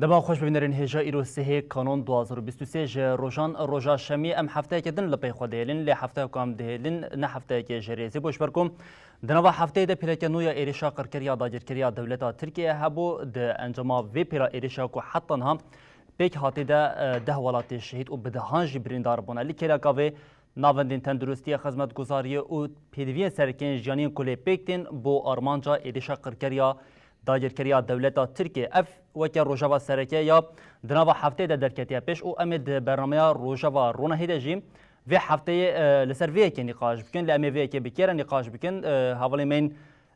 دما خوش ببینرین هجا ایرو سه کانون 2023 روزان روزا شمی ام هفته که دن لپی خود هلین لی هفته کام دهلین نه هفته که جریزی بوش برکم دنوا هفته ده پیلا که نویا ایرشا قرکریا داجرکریا دولتا ترکیه هبو ده انجام وی پیلا ایرشا کو حتی هم پیک هاتی ده ولات شهید و بدهانج بریندار بونه لی کرا کاوه ناوندین تندرستی خدمت گزاری و پیدوی سرکن جانین کلی پیکتین بو آرمانجا ایرشا قرکریا داجرکریا دولتا ترکیه اف وکی روجاوا سرکه یا دنوا هفته ده درکتیا پیش او امید برنامه روجاوا رونه هیده جیم و هفته لسر وی که نقاش بکن لامی وی که بکیره نقاش بکن حوالی من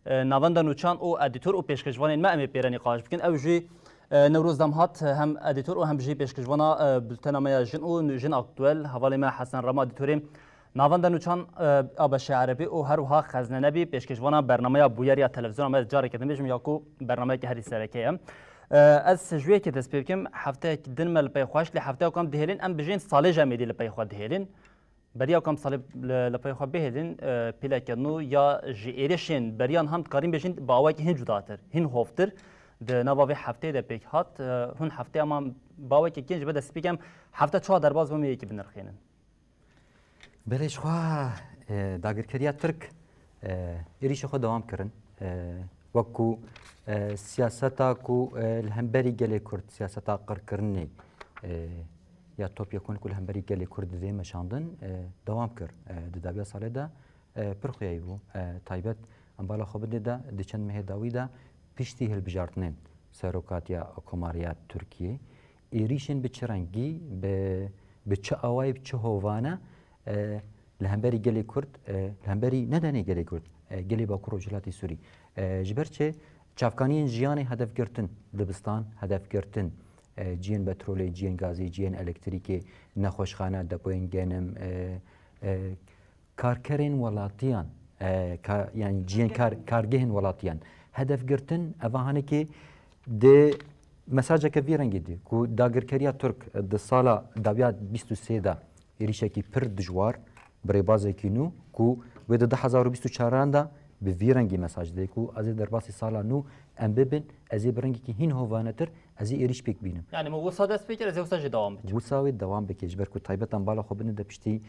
نواند نوچان او ادیتور او پیشکشوان ما امی پیره نقاش بکن او جی نوروز دمهات هم ادیتور و هم جی پیشکشوانا بلتنامه جن او جن اکتوال حوالی ما حسن رما ادیتوریم ناوند نوچان آبش عربی و هر وها خزنه نبی پیشکشوانا برنامه بویریا تلویزیون ما جاری کردم بیشم یاکو برنامه که هری سرکه از جوی که دست بکم هفته دن مل پی خوش لی هفته کم دهلین ام بجین سال جمیدی لپی خود دهلین بریا کم سال لپی خود بهلین پیلا کنو یا جیرشین بریان هم کاریم بجین باوی که هن جداتر هن هفتر ده نوابی هفته ده پیک هات هن هفته اما باوی که کنج بده سپیکم هفته چهار درباز بمی یکی بنرخینن بلش خوا داگرکریا ترک ایریش خود دوام کرن وکو سیاستا کو الهمبری گلی کرد سیاستا قر کرنی یا توپ یکون کل همبری گلی کرد دی مشاندن دوام کر ددابیا ساله دا پرخویی بو تایبت ام بالا خوب دیده دچن مه داوی دا پیشتی هل بجارتنن سروکاتیا کماریات ترکیه ایریشن بچرنگی به چه آوای چه هوانه لهمبری گلی کرد لهمبری ندانی گلی کرد گلی با کروجلاتی سوری جبرچه چافکانی جیانی هدف گرتن دبستان هدف گرتن جین پترولی جین گازی جین الکتریکی نخوشخانه دپوین گنم کارکرین ولاتیان یعنی جین کارگهن ولاتیان هدف گرتن اوهانه که ده مساجه که ویرنگی دی کو داگرکریا ترک د سالا داویات 23 دا ایریشکی پر دجوار برای بازی کینو کو و د 2024 دا به ویرنگی مساج دی کو از در باسی سالا نو ام ببین از برنگی که هین هوانتر از ایریش پیک بینم یعنی مو وسا دست پیکر از وسا دوام بکن وساوی دوام بکیج برکو تایبت ام بالا خوب نده پشتی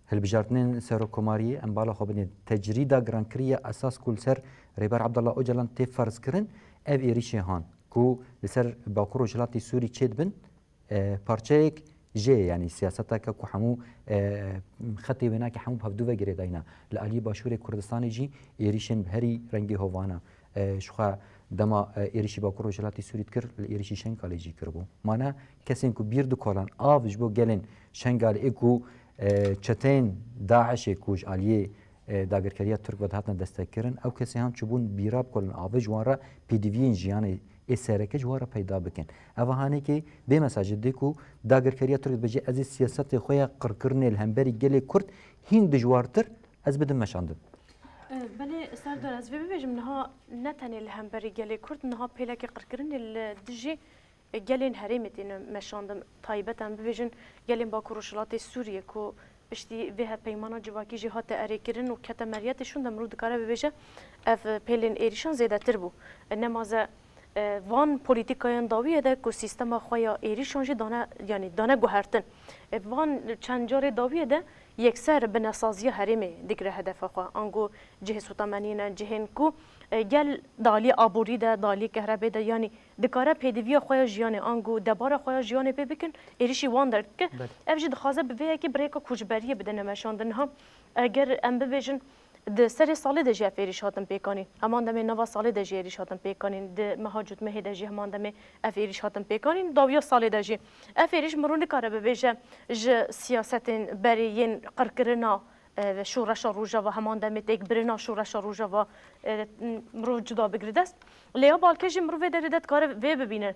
هل بجارتنین سر کماری ام بالا خوب نده تجریدا گرانکریا اساس کل سر ریبر عبدالله اوجلان تی فرض کرن اف ایریش هان کو لسر باکرو جلاتی سوری چید بن پارچه جي يعني سياستها كو حمو خطي هناك حمو بهدو وغيره داينا لالي باشور كردستان جي ايريشن بهري رنگي هوانا شخا دما ايريشي باكرو جلاتي سوريت كر ايريشي شنغال جي كربو مانا كسين كو بيرد كولان افج بو گلن شنغال اكو چتين داعش كوج عليه داگرکریا ترک و هاتن دستکرن او کسی هم چوبون بیراب کلن آوج وارا پی دی وی جیان اسرکه جوارا پیدا بکن اوهانه که به مساجد دیکو داگرکریا ترک بجی از سیاست خویا قرکرن الهمبری گلی کرد هین دجوارتر از بدم مشاندن بله سردار از ببیجم نها نتنی الهمبری گلی کرد نها پیلا که قرکرن الدجی گلین هریمتین مشاندم تایبتن ببیجن گلین با کروشلات سوریه کو بشتی به پیمانا جواکی جهات اریکرین و کتمریتشون دمرو دکاره ببیجه اف پیلین ایریشان زیاده تر بو نمازه وان پولیتیکایان داویه ده که سیستم خویا ایریشان جی دانه یعنی دانه گوهرتن وان چند جار داویه ده یکسر به نسازی هریمه دیگر هدف خوا انگو جه سوتامنین جهن کو گل دالی آبوری ده دالی کهربه ده یعنی دکاره پیدوی خویا جیانه انگو دبار خویا جیانه پی بکن ایریشی وان درد که افجی دخوازه بویه که بریکا کوچبریه بده نمشاندن ها اگر ام ببیجن د سر سال د جه فریش هاتن پیکانی همان دم نوا سال د جه ریش هاتن پیکانی د مهاجوت مه د جه همان دم افریش هاتن پیکانی داویا سال د جه افریش مرون کار به وجه ج سیاست برین قرکرنا و شورش روجا و همان دم تک برنا شورش روجا و مرو جدا بگردست لیا بالکش مرو و درد کار و ببینن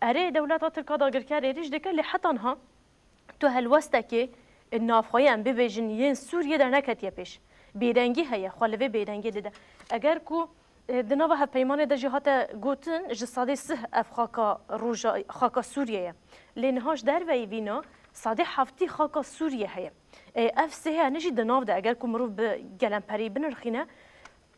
اره دولت ترکا داگر کار ریش دکه لحتان ها تو هلوسته که نافخای ام ببیجن ین سوریه در نکتیه پیش بیرنگی هیا خالوی بیرنگی دیده اگر کو دنوا هف پیمان د جهات گوتن جسادی سه اف خاکا سوریه لنهاش در وی وینا صادی هفتی خاکا سوریه هیا اف سه نجی دناو ده اگر کو مرو به گلمپری بنرخینه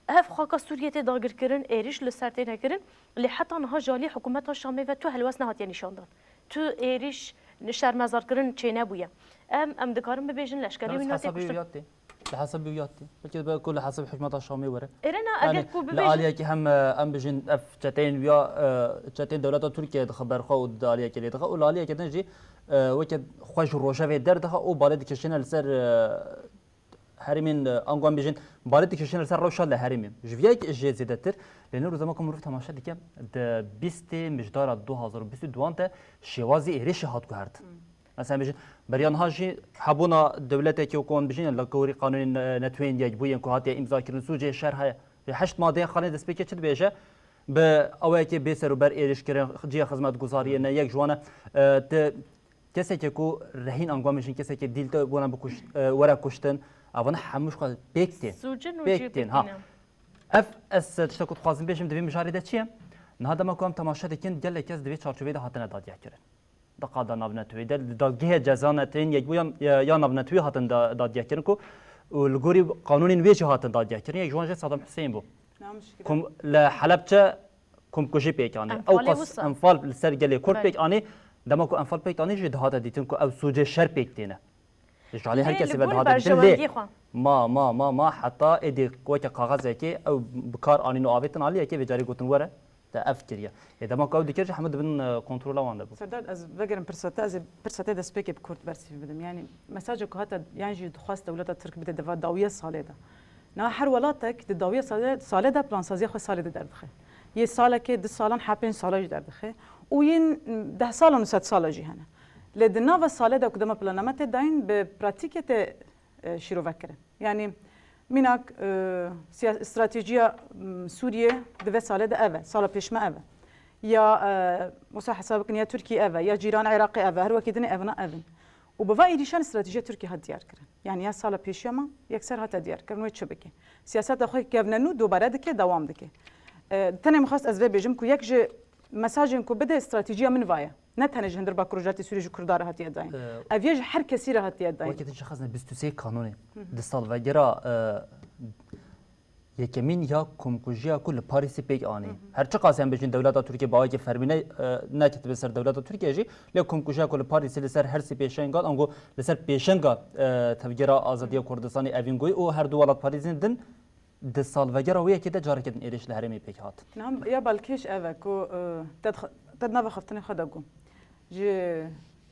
هف خاکا سوریه داگر کرن ایریش لسرتین هکرن لی حتی نها جالی حکومت ها شامی و تو هلوس نهات یعنی شاندن تو ایریش نشر مزار کرن چه نبویم ام دکارم ببیجن لشکری و ناتی کشت لحسب وياتي بلكي كل حسب حكمتها الشامي ورا إيرنا يعني أجد كو ببيجن العالية كي هم بجن اف تشاتين ويا تشاتين دولة تركيا خبر خو العالية كي دخل والعالية كي تنجي وكد خوش روشة في الدار دخل وبالد كشنا لسر هرمين انقام بجن بالد كشنا لسر روشة لهرمين جوياك اجي زيدتر لأنه روزما كم رفت تماشا ديكم د 20 مقدار 2022 تا شوازي إيريش هات كهرت مثلا بيجن بريان هاجي حبونا دولتك يكون بيجين لكوري قانون نتوين يجبوين كهاتي امضاء كرن سوجي شهر هي 8 ماده خانه دسبيكه چد بيجه ب اويكي بيسر بر ايرش كرن جي خدمت گزاري نه يك جوانا کسی که کو رهین انگام میشین کسی که دیل تو بونم بکش ورا کشتن اونا همش خود بيكتين ها اف اس تشتكو خوازم بيشم دبي مشاريده چيه نهاده ما كوم تماشا دكين گله کس دبي چارچوبه ده هاتنه داد يكرن دقادا نابنتوی دل گه جزانتین یک بویم یا نابنتوی هاتن داد یکرن کو والگوری قانونین ویچ هاتن داد یکرن یک جوانجه صدام حسین بو کم لحلب چه کم کجی پیکانی او قص انفال لسر گلی کرد پیکانی دما کو انفال پیکانی جد هات دیتن کو او سوجه شر پیکتینه جعلی هر کسی بده هات دیتن لی ما حتی ادی کوچه کاغذ کی او بکار آنینو آویتن علیه کی بجاری گوتن وره تأفكر إذا ما قاود دكتور حمد بن كنترول وانده بو سردار از بگرم پرسته دست بک بکرد برسی بدم يعني مساج که هات يعني جد خواست دولت ترک بده دوا داویه ساله ده نه هر ولاتك د داویه ساله ده پلان سازی خو ساله ده دردخه یه ساله که 2 سالان حپن ساله دردخه و ین 10 سالان و 100 ساله جی هنه لدنا و ساله ده کدام پلانمت داین به پراتیکت شروع وکره يعني منك استراتيجية سوريا دفع سالة أبا سالة بيش ما أبا يا مساحة سابقا يا تركي أبا يا جيران عراقي أبا هروا كدني أبنا أبن وبفاي ديشان استراتيجية تركي هاد ديار كرن يعني يا سالة بيش يما يكسر هات ديار كرن ويتشبكي سياسات أخوي كيفنا نو دوباره دكي دوام دكي تاني مخاص أزباب بيجمكو يكجي مساجنكو بده استراتيجية من فايا نتهنج هندر باكروجاتي سوري جو كردار هاتي داين افيج هر كثير هاتي داين وقت شخصنا 23 قانوني دستال وجرا یکمین یا کمکوژیا کل پاریسی پیک آنی هر چه قاسم بچین دولت ترکیه با که فرمینه نکت به سر دولت ترکیه جی لی کمکوژیا کل پاریسی لسر هر سی پیشنگات آنگو لسر پیشنگا تفجیرا آزادی کردستانی اوینگوی او هر دو ولات پاریزین دن دستال وجرا ویا کده جاره کدن ایرش لهرمی پیک هات نعم یا بالکش اوکو تدنا بخفتنی خداگو جی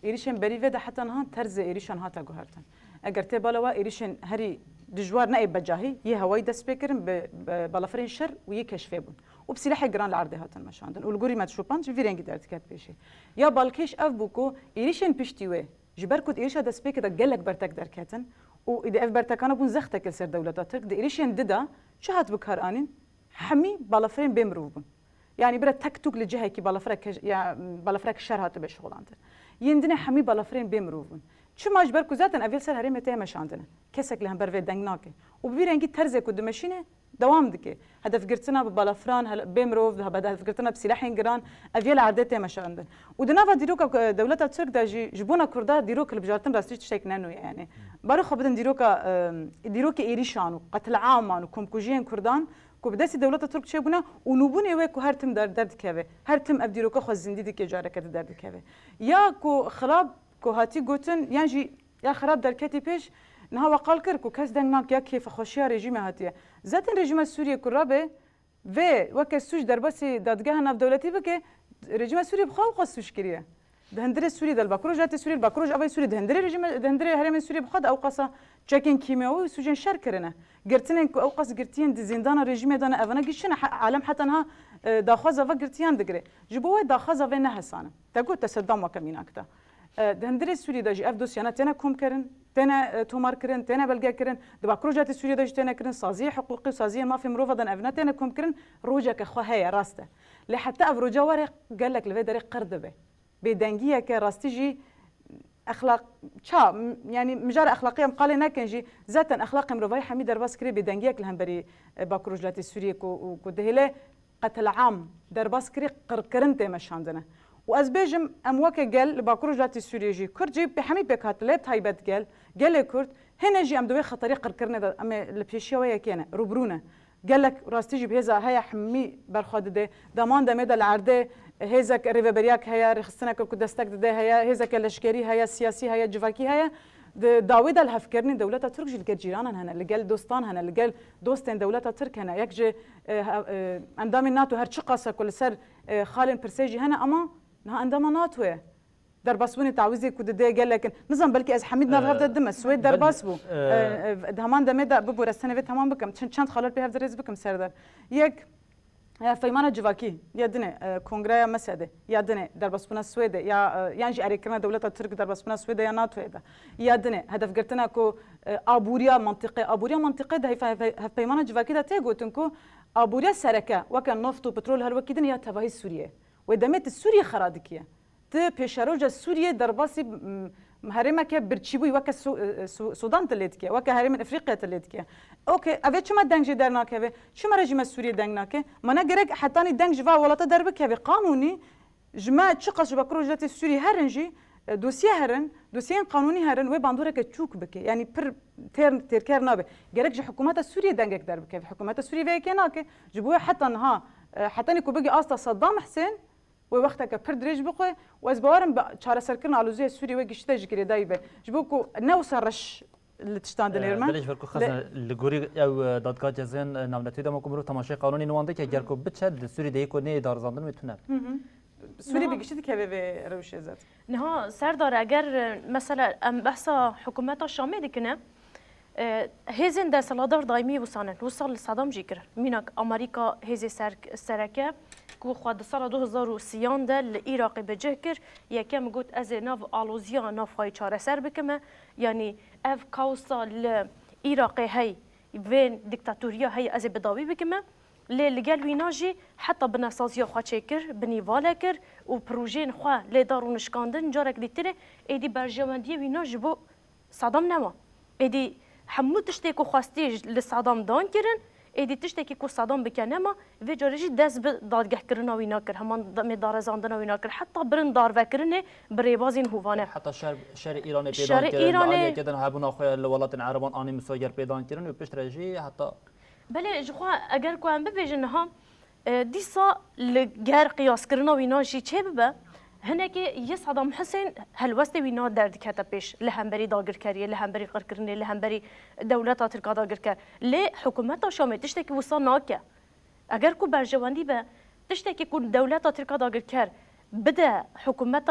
ایریشن بریوه ده حتی نه ترز ایریشن هاتا گو هرتن اگر تی بالا و ایریشن هری دجوار نائب بجاهي يه هواي دس بيكرن بلافرين شر ويه كشفه بون وبسلاح جران العرض هاتن مشاندن والجوري ما تشوبان في رينج دارت كات بيشي يا بالكيش اف بوكو ايريشن بيشتيوه جبركوت ايريش دس بيك دا جلك برتك دركاتن واذا اف برتكانه بون زختك السر دولتات ترك دا ايريشن ددا شهات بكار انين حمي بلافرين بيمروف بون يعني برا تكتوك لجهه كي بلافرك يا بلافرك شر هات بشغل عندن يندنا حمي بلافرين بيمروف بون شو ما اجبر كوزاتن افيل سر هريمه تي مشاندنا كسك لهم برفي دنگناكي وبيرنجي ترزه كود ماشينه دوام دكي هدف قرتنا ببلافران بيمروف هدف قرتنا بسلاحين جران افيل عادته مشاندن ودنا ديروك دولتها ترك دا جبونا كردا ديروك البجارتن راستي تشيك نانو يعني بارو خبدن ديروك ايريشان وقتل عامان وكمكوجين كردان كوبداسي دولتها ترك شيبونا ونوبوني ويكو هرتم درد كافي هرتم ابديروك خو زنديدي كي جاره كد درد كافي يا كو خراب كو هاتي قوتن يعني يا خراب دركتي بيش نها وقال كركو كاس دنگناك يا كيف خوشيا ريجيم هاتيه زاتن ريجيم السوري كرابه و وكسوش دربسي دادگاه ناف دولتي بك ريجيم السوري بخاو قصوش كريه دهندري السوري دل باكروج جات السوري الباكروج ابي سوري دهندري ريجيم دهندري هرم السوري بخد او قصا تشيكين كيميائي وسجن شر كرنا قرتين او قص قرتين دي زندان ريجيم دانا افنا قشنا عالم حتى انها داخذا فقرتيان دغري جبوه داخذا وين حسانه تقول تصدم وكميناكتا دهندري السوري داجي اف دوسيانا تنا كوم كرن تنا تومار كرن تنا بلقا كرن دبا كروجات السوري داجي تنا كرن صازيه حقوقي وصازيه ما في مروفضا افنا تنا كوم كرن روجك اخو هي راسته لحتى افروجا ورق قال لك لفي دريق قردبه بدنجيه كراستيجي اخلاق شا يعني مجال اخلاقيه مقاله ناكنجي ذاتا اخلاق مروفاي حميد درباس كري بدنجيه لهم بري باكروجات السوري كو دهله قتل عام درباس كري قركرنت مشاندنا وازبيجم اموكا قال باكروج جاتي السوريجي كرجي بحمي بكات لاب تايبت قال كرد هنا جي ام دوي خطري قركرنا ام البيشيا ويا كينا روبرونا قال لك راستيجي بهذا هيا حمي برخواد ده دمان دمدا العرده هزك ريفبرياك هيا رخصتنا كدستك ده هيا هزك الاشكري هيا سياسي هيا جواكي هيا داوود الهفكرني دولة ترك جل جيران هنا اللي قال دوستان هنا اللي قال دوستين دولة ترك هنا يكجي اندام الناتو هر قصة كل سر خالن برسيجي هنا اما نها اندام ناتو در باسوني تعويزي كود ده قال لك نظام بلكي از حميد ناف هفدا دم السويد در باسبو همان دمدا ببو رسنه في تمام بكم چند خلال به هفدا رز بكم سردر یک فيمانا جواكي يدنا كونغريا مساده يدنا در باسبونا السويد يا يعني اريكنا دولة ترك در باسبونا السويد يا ناتو ده يدنا هدف قرتنا كو ابوريا منطقه ده فيمانا جواكي ده تيغوتنكو ابوريا سركه وكان نفط وبترول هر وكيدن يا تبعي سوريا ودمت سوريا خرادكيه ت پیشروج سوریه در باسی هرمه که برچیبوی وک سودان تلید که وک هرم افریقیا تلید که اوکی اوه چما دنگ در ناکه چما رژیم سوریه دنگ ناکه منا گرگ حتی نی دنگ جوا ولات در بکه قانونی جما چقش بکرو جات سوریه هرنجی دوسیه قانونی هرن و باندوره که چوک بکه یعنی پر ترکر نابه گرگ ج حکومت سوریه دنگ در بکه حکومت سوریه و که ناکه جبوه حتی نها حتی نی کو بگی آستا صدام حسین ووقتها پر دريج بقى وازبوارم بشار سركن على زي سوري وجشتا جكري دايبه جبوكو نوصرش اللي تشتاند نيرمان بلش فركو خزن لغوري او دادگاه جزن نامنتوی دم کومرو تماشای قانونی نوانده که اگر کو بچد سوری دی کو نه اداره زاندن میتونه سوری بگشتی که به روش ازت نه سردار اگر مثلا ام بحثا حکومت شامی دکنه هزین در سالادار دائمی وسانن وصل صدام جیگر مینک امریکا هزی سرکه کو خود سال 2013 ده عراق بجه کر یکم گوت از ناو آلوزیا ناو خواهی چاره سر بکمه یعنی اف کاوسا عراق هی وین دیکتاتوریا هی از بداوی بکمه لگل ویناجی حتی بناسازیا خواه چه کر بنیواله کر و پروژین خواه لیدارو نشکاندن جارک دیتره ایدی برجواندی ویناج بو صدام نما ایدی همو تشتی که خواستیج لصدام دان کرن ایدی تشتی که صدام بکنه ما و جارجی دست به دادگه کرنا وینا کر همان دار زاندنا وینا کر حتی برن دار وکرنه بریبازین هوانه حتی شهر ایران پیدان کردن عالی کردن هبون آخوی الولات عربان آنی مسایر پیدان کردن و پشت رجی حتی بله جخوا اگر کو ام ببیجن ها دیسا لگر قیاس کرنا وینا جی چه ببه هنه که یه صدام حسین هلوست وینا درد کتا پیش لهمبری داگر کریه لهمبری قر کرنه لهمبری دولت ترکا داگر کر لی حکومت شامی تشته که وسا ناکه اگر کو برجواندی به تشته که دولت ترکا داگر کر بده حکومت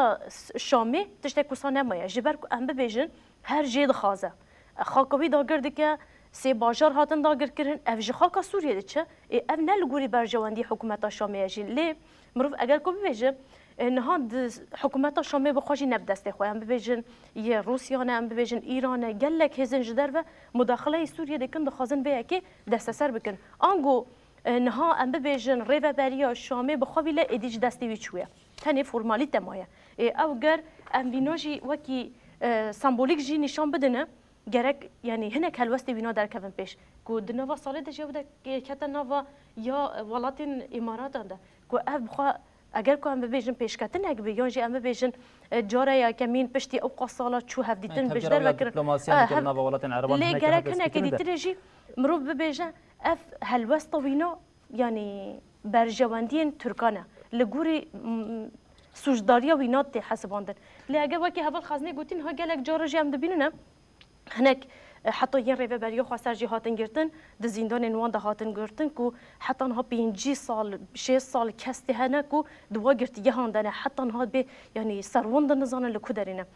شامی تشته که وسا نمایه جبر کو ام ببیجن هر جید خازه خاکوی داگر دکه سی باجار هاتن داگر کرن اف جی خاکا سوریه دیچه اف نلگوری برجواندی حکومت شامی جی لی مروف اگر کو ببیجن نهاد حکومت شامی بخواجی نبدسته خواه هم ببیجن یه روسیا نه هم ببیجن ایران گلک هزن جدر و مداخله سوریه دکن دخوازن به یکی دست سر بکن آنگو نها هم ببیجن ریو بریا شامی بخواهی لی ادیج دستی ویچویه تنی فرمالی تمایه او گر ام بیناجی وکی سمبولیک جی نشان بدنه گرک یعنی هنک هلوستی وینا در کفن پیش کو دنوا ساله دجا بوده کتا نوا یا ولاتین امارات ده کو اف بخوا اگر کو ام ببیجن پیشکتن اگه بیانجی ام ببیجن جاره یا کمین پشتی او قصاله چو هفدیتن بجدر وکر دیپلماسیان که نوا ولاتین عربان لی گرک هنک دیترجی مرو ببیجن اف هلوست وینا یعنی برجواندین ترکانه لگوری سوجداریا وینات حساباندن لی اگه وکی هول خزنه گوتین ها گلک جاره جی ام دبینن هناك حتى ين ريفا بريو خسر جي هاتن گرتن د زندان نوان ده هاتن گرتن کو حتى ها 5 سال 6 سال كستي هنا کو دوا گرت يهاندن حتى ها به يعني سروند نزان لكو درينه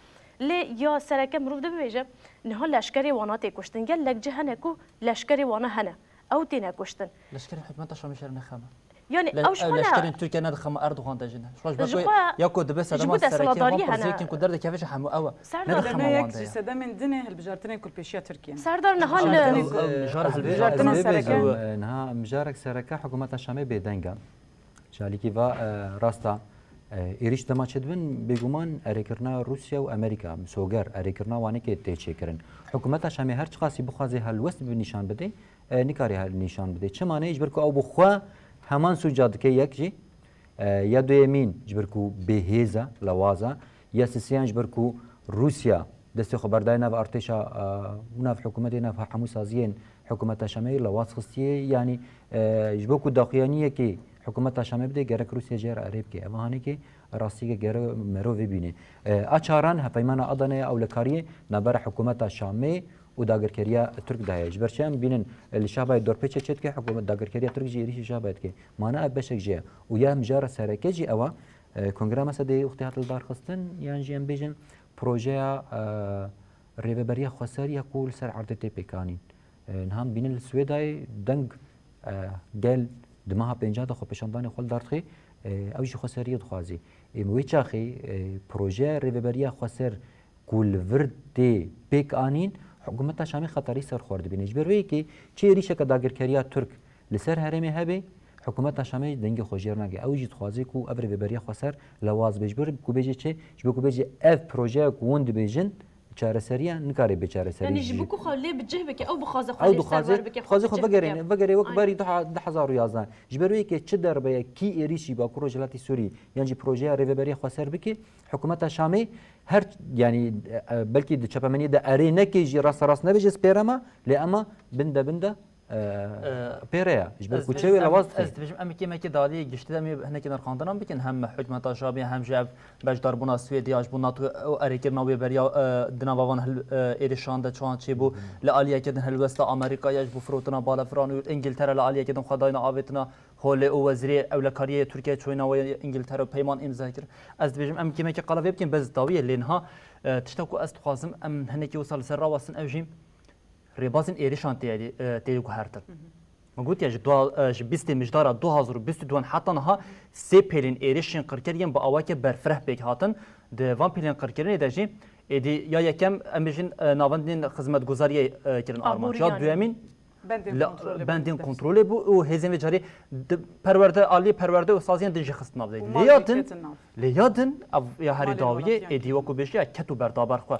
لي يا سركه مروف ده بيجه نه لشکری وانات کشتن گل لك جهنه کو لشکری وانا هنا او تينا کشتن لشکری حکومت شامی شهر نخمه يعني اوش خنا لشکری ترکیه ندخم اردوغان دجنه شوش بقى يا كود بس دما سركه ما برزيكن كود درد كيفاش حمو اوا ندخم وان ده سدا من دنه البجارتين كل بيشيا تركيا سردار نهال جارح البجارتين سركه نها مجارك سركه حكومت الشامي بدنگا شاليكي va راستا ایریش دما چدبن بگومان اریکرنا روسیا و امریکا مسوگر اریکرنا وانی که تیچه کرن حکومت شامی هر چقاسی بخوازه هلوست به نشان بده نکاری هل نشان بده چه معنی اجبر کو او بخوا همان سوجاد که یک جی یا دو یمین اجبر کو بهیزا لوازا یا سیان اجبر کو روسیا دست خبردار نو ارتشا نف حکومت نف حمو سازین حکومت شامی لواس خستیه یعنی جبوک داخیانیه که حکومت شامی بده گرک روسیه جر عرب که اوهانی که راستی که گر مرو ببینه اچاران هفیمان آدانه اولکاری نبر حکومت شامی و داگرکریا ترک دهیج برچم بینن الشعب دور پیچ چت که حکومت داگرکریا ترک جیری شعبت که مانا بشک جه و یا مجار سرکه جی اوا کنگره مثلا دی اختیار دار خستن یعنی جیم بیجن پروژه ریبریا خساری کول سر عرضه پیکانین نهم بینن السویدای دنگ گل دماها پنجاه خو پشاندان خل دارخی اوش خساری دخوازی مویچاخی پروژه ریبریا خسر کول ورد پیکانین حکومت شامی خطری سر خورد بینیش بروی که چه ریشه که داگرکریا ترک لسر هرمی هبه حکومت شامی دنگ خوشیر نگه اوجید خوازی کو ابر ببریا خسر لواز بجبر کو بيجي چه جبو کو بيجي اف پروژه کوند بیجن چاره سریه نکاری به چاره سری يعني جبوكو خليه بتجه بك او بخازه او خليه دخازر خازی خو بگرین وقت باری 2011 جبروی که چه دربه کی ایریشی با پروژلاتی سوری یعنی پروژه ریبری خسر بکی حکومت شامی هر يعني بلكي د چپمنی د اری نکیجی راس نبیج سپیرما لاما بنده بيريا جبر كوتشوي لواز استفجم ام كيما كي دالي گشت دم هنا كي نرخاندرام بكن هم حكمت شابي هم جاب باش داربونا سويدي اج بو ناتو اريكرنا وي بريا دنا بابان هل ايرشان د چان چي بو لاليا كدن هل وست امريكا يج بو فروتنا بالا فرانو انجلترا لاليا كدن خداينا اويتنا هول او وزير اولكاريه تركيا چوينا و انجلترا بيمان امضا كر استفجم ام كيما كي قلاوي بكن بس داويه لينها تشتكو استخازم ام هنا كي وصل سر واسن اوجيم ريبازن ايريشان تيجو هارتر موجود يا جدوا جبست مجدار 2022 حتى نها سي بيلين ايريشن قركريم باواك برفره بك هاتن د فان بيلين قركرين دجي ادي يا يكم امجن ناوندين خدمت گزاري كرن ارمانجا دوامين بندين كنترول بو و هزم وجاري پرورده عالی پرورده و سازین دنج خستنا بده لیادن یا هری داویه ادی وکو بشی کتو بردابر خو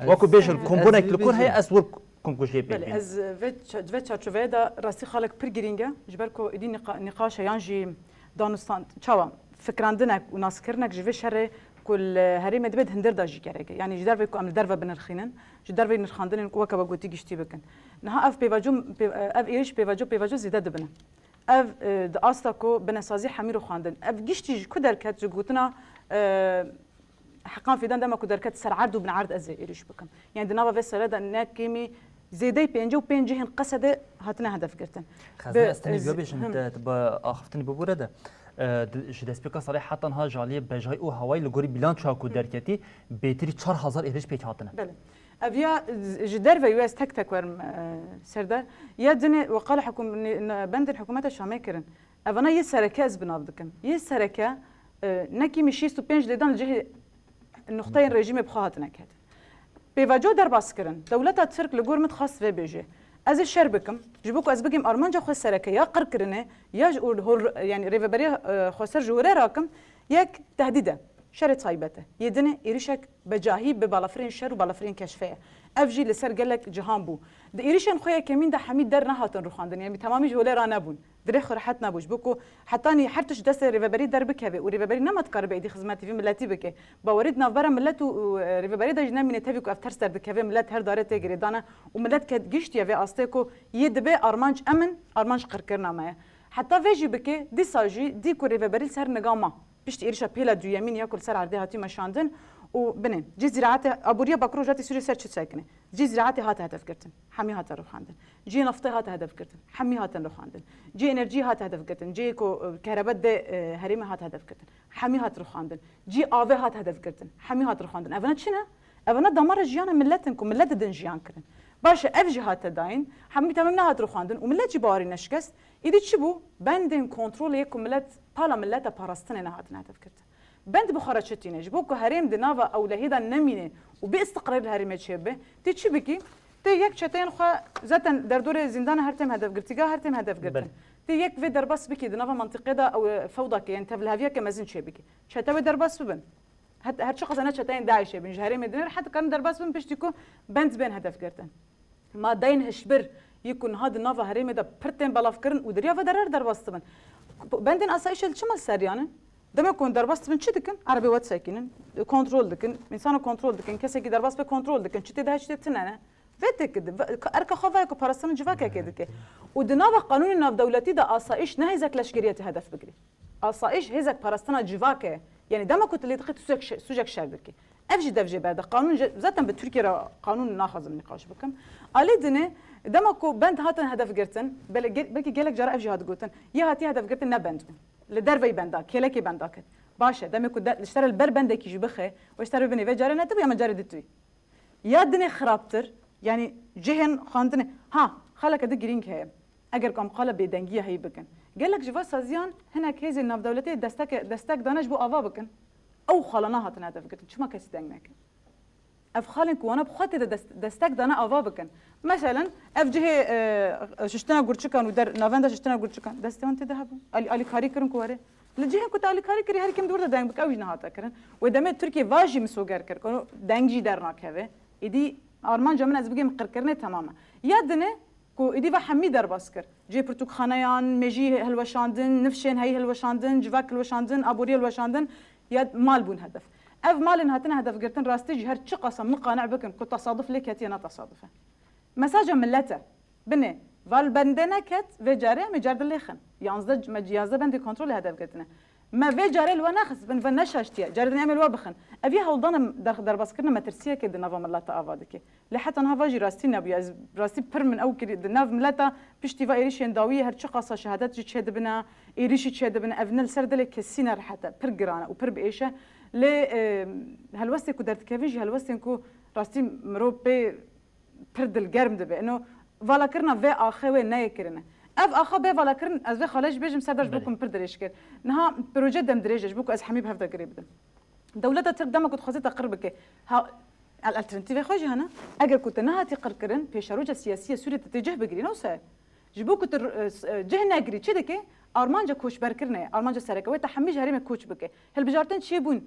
وکو بشل کمپوننت لکور هي اسور كونكوشي بله از وچا چويدا راسي خالق برگرينگا جبركو ادي نقاش يانجي دانستان چاوا فكراندنك وناسكرنك جوي شر كل هريمه دبد هندر داجي كرك يعني جدار بكو عمل دربه بنرخينن جدار بين نرخاندن وكا بغوتي گشتي بكن نها اف بيواجو اف ايش بيواجو زياده دبنا اف د استاكو بنسازي حميرو خاندن اف گشتي كدر كات جوتنا حقا في دندما كدر كات سرعرد وبن عرض ازي ايش بكم يعني دنا فيسلا دا كيمي زيدي بينجو بينجهن قصد هاتنا هدف كرتن خزنا استني بيش انت اخفتني ببورده جدسبيكا صريح حتى ها جاليه بجاي او هواي لغوري بلان شاكو دركتي بيتري 4000 ايرش بيك هاتنا بله افيا جدار في يو اس تك تك ورم سردار يا دني وقال حكم بند الحكومات الشاميه كرن افنا يسركاز بنافدكم يسركا نكي مشي سو بينج لدان الجهه النقطتين ريجيم بخاتنا كده بيواجو در باس كرن دولتا ترك لغور متخصص في بيجي از الشر بكم جبوكو از بكم ارمانجا خو سركه يا قركرنه يا هول يعني ريفبري خسر جوره راكم يك تهديده شر طيبته يدنه يريشك بجاهي ببالافرين شر وبالافرين كشفيه افجي لسر قالك جهان بو د ايريشن خويا كمين د حميد در نهاتن روخاندن يعني تمامي جوله را نبون درخ راحت نبوش بكو حتى حرتش دس ريفبري دربك هبه وريفبري نمت قرب ايدي خدماتي في ملاتي بك باوريد نافبر ملت وريفبري دجنا من تبيكو افترس در بكه ملت هر داره تجري دانا وملت كد گشت يا في استيكو يدبه ارمانج امن ارمانج قركرنا ما حتى فيجي بك دي ساجي دي كو ريفبري سر نغاما بيشت ايرشا بيلا دو يمين ياكل سر عرضي هاتي مشاندن وبنين جي زراعه ابوريا باكرو جاتي سوري سيرش ساكنه جي زراعه هات هدف كرتن حمي هات روخاندن جي نفط هات هدف كرتن حمي هات روخاندن جي انرجي هات هدف كرتن جي كو كهرباء د هريمه هات هدف كرتن حمي هات روخاندن جي اوي هات هدف كرتن حمي هات روخاندن افنا شنو افنا دمر جيانا ملتنكم ملت دن جيان كرن باشا افجي هات داين حمي تمامنا هات روخاندن وملت جباري نشكس ايدي تشبو بندن كنترول يكم ملت بالا ملت باراستن هات هدف كرتن بند بخارجتينج بوكو هريم دنافا او لهيدا نمينه وباستقرار الهريم تشبه تشبكي تي يك شتين خو زاتن دردور زندان هرتم هدف قرتيغا هرتم هدف قرتن تي يك في درباس بكي دنافا منطقه دا او فوضى كي انت بالهافيه كمازن شبكي شتاوي درباس بن هر شخص انا شتين داعش بن هريم دنر حتى كان درباس بن بشتيكو بند بين هدف قرتن ما داين هشبر يكون هذا نافا هريم دا برتين بلافكرن ودريا فدرر درباس بن بندن اسايشل شمال سريان دم يكون درباست من شو دكن عربي واتساكين كنترول دكن إنسان كنترول دكن كسي كي درباست بكنترول دكن شتى ده شتى تنانا فيتك اركا خوفا كو باراستان جواكا كده ودناوا قانون ناف دولتي دا آسایش نه هزك لشکریت هدف بگیری آسایش هزك باراستان جواكا يعني دما كنت اللي دخلت سوجك شربكي افجي دفجي بعد قانون ذاتا بتركيا قانون ناخذ النقاش بكم علي دني دما كو بند هاتن هدف جرتن بلكي جالك جرا افجي هاد قوتن يا هاتي هدف جرتن نبند لدربي بندا كيلكي بنداك باشا دما كو اشترى البربنده كي جبخه واشترى بني فجاري نتب يا مجاري دتوي يا دني خرابتر يعني جهن خاندني ها خلك اد جرينك هي اگر كم قال بدنگيه هي بكن قال لك جوا سازيان هناك هذه الناف دولتي دستك دانش بو افا بكن او خلنا هاتن هدف قلت شو ما كاس دنگنك اف خالنك وانا بخاطر دستك دانا افا بكن مثلا اف جهه ششتنا قرچكان ودر نافندا ششتنا قرچكان دستون تذهبوا علي كاري كرن كوره لجهه كنت علي كاري كري هر كم دور دنگ بك اوج نهاتا كرن ودمه تركيا واجي مسوگر كر كنو دنگجي درناك هبه ايدي ارمان جمن از بگم قركرنه تماما يادنه کو ایدی و حمی در باز کر جی پرتوک خانیان مجی هلوشاندن نفشین هی هلوشاندن جواک هلوشاندن ابوری هلوشاندن یاد مال بون هدف اف مال هاتن هدف گرتن راستی جهر چه قسم مقانع بکن کو تصادف لك هتی انا تصادفه مساج ملته بنه وال بندنا کت و جاره مجرد لخن یانزد مجیازه بند کنترل هدف گرتنه ما في جاري لو ناخذ بن فنشاشتيا جاري نعمل وبخن ابي هولدان در باس كرنا مترسيه كد نافا ملاتا افادك لحتى نها فاجي راستينا بيا راستي بر من او كري ناف ملاتا بشتي فا ايريشن داويه هر قصه شهادات جي تشد بنا ايريش تشد بنا افنل سردل كسينا حتى برغرانا وبر بايشه ل هالوستي كو درت كافيجي هالوستي كو راستي مروبي بردل جرم دبه انه فالا كرنا في اخوي ناي كرنا اف اخا به ولا كرن از خالج بيجم سرداش بكم بردريش كر نها بروجيت دم دريجش بكو از حميب هفدا قريب دم دولتها تقدم كنت خزيت قربك ها الالترناتيف خوجي هنا اگر كنت نها تقركرن بيشروجه سياسيه سوريا تتجه بقري نوسا جبوك جهنا قري تشدك ارمانجا كوش بركرنه ارمانجا سركوي تحميج هريمه كوش بك هل بجارتن شيبون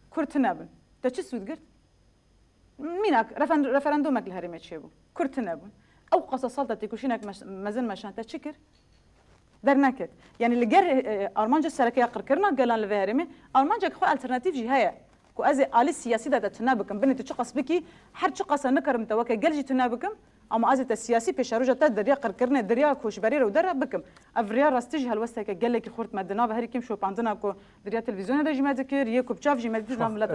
كرتنابن تشي سود قرت مينك رفرندومك الهريمه شيبو كرتنابن او قصصالتا تيكوشينك مازن مشان تشكر درناكت يعني اللي جر ارمانجا سركيه قركرنا قالان لفهرمي ارمانجا خو الترناتيف جي هيا كو ازي الي السياسي دا تنابكم بني تشقص بكي حر تشقص نكر متوكل جلجي تنابكم اما ازي السياسي بشروجه دريا قركرنا دريا كوش برير ودر بكم افريا راستيج هالوسك قال لك خورت مدنا بهري كيم شو عندنا كو دريا تلفزيون دا جما ذكر يكو بشاف جما بيجنا ملات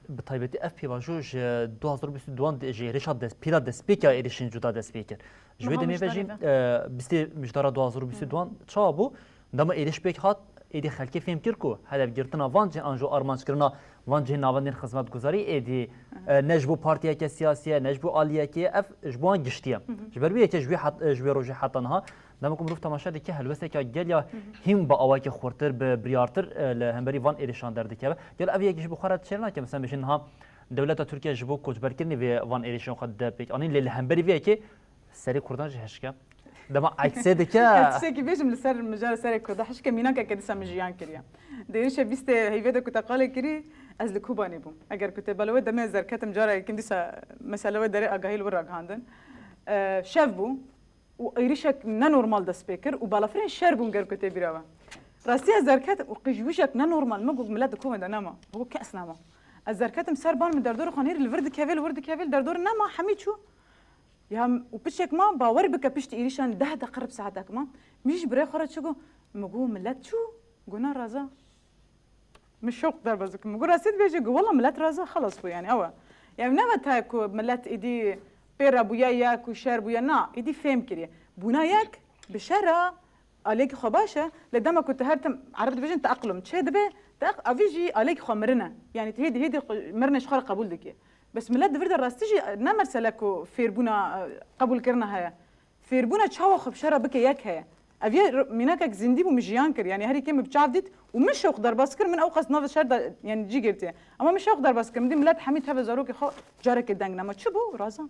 بطيبتي اف بي باجوج 2022 جي ريشارد دس بيلا دس سبيكر اديشن جودا دس سبيكر جوي دمي فاجي بستي مجدار 2022 تشابو دما ايديش بيك هات ایدی خلکی فهم کرد کو هدف گرفتن وانج انجو آرمانج کردن وانج ناوندین خدمت گذاری ایدی نجبو پارتیا که سیاسیه نجبو آلیه که اف جبوان گشتیه جبر بیه که جوی روزی حتی نه دمکم روف تماشا دیگه هلوسته که گلیا هم با آوای که خورتر به بریارتر لهمبری وان ایرشان درد که گل اویه که جبو خورد چرنا که مثلا بشین ها دولت ترکیه جبو کوچبر کردنی و وان ایرشان خد پیک آنین لهمبری ویه که سری کردن جهش که دما عکسه دکه عکسه کی بیشم لسر مجال سر کرد حش کمینا که کدی سمجیان کریم دیش بیست هیوده کتا قال کری از لکوبانی بوم اگر کت بلوه دم زرکتم جاره کندی مساله داره اگاهیل ورق هاندن شافو و ایریشک نه نورمال د سپیکر و بالافرین شربون گر کت بیراوا راستی از زرکت و قجوشک نه نورمال مگو ملت کوم دنما هو کاس نما از زرکتم سربان من دردور خانیر الورد کاول دردور نما حمیچو يا وبشك ما باور بك بشت إيريشان ده قرب ساعتك ما مش بري خرج شو مقول ملات شو قلنا رازا مش شوق در بزك مقول راسيد بيجي والله ملات رازا خلص بو يعني أوا يعني نبت هاكو ملات إيدي بيرا بويا ياك وشار بويا نا إيدي فهم كريه بونا ياك بشارة عليك خباشة لدما كنت هرتم عرفت بيجي تأقلم تشهد به أفيجي عليك خمرنا يعني هيدي مرنا شخار قبول دكيه بس ملت دفرد راستيجي نمرسه لكو فيربونا قبول كرنا هيا فيربونا تشاو خبشره بك ياك هيا افيا ميناكك زندي ومجيان كر يعني هري كيم بتشافدت ومش يقدر باسكر من اوقات نوف شهر يعني جي قلتي اما مش يقدر باسكر من دي ملت حميد هذا زاروك خو جارك الدنگ ما تشبو رازا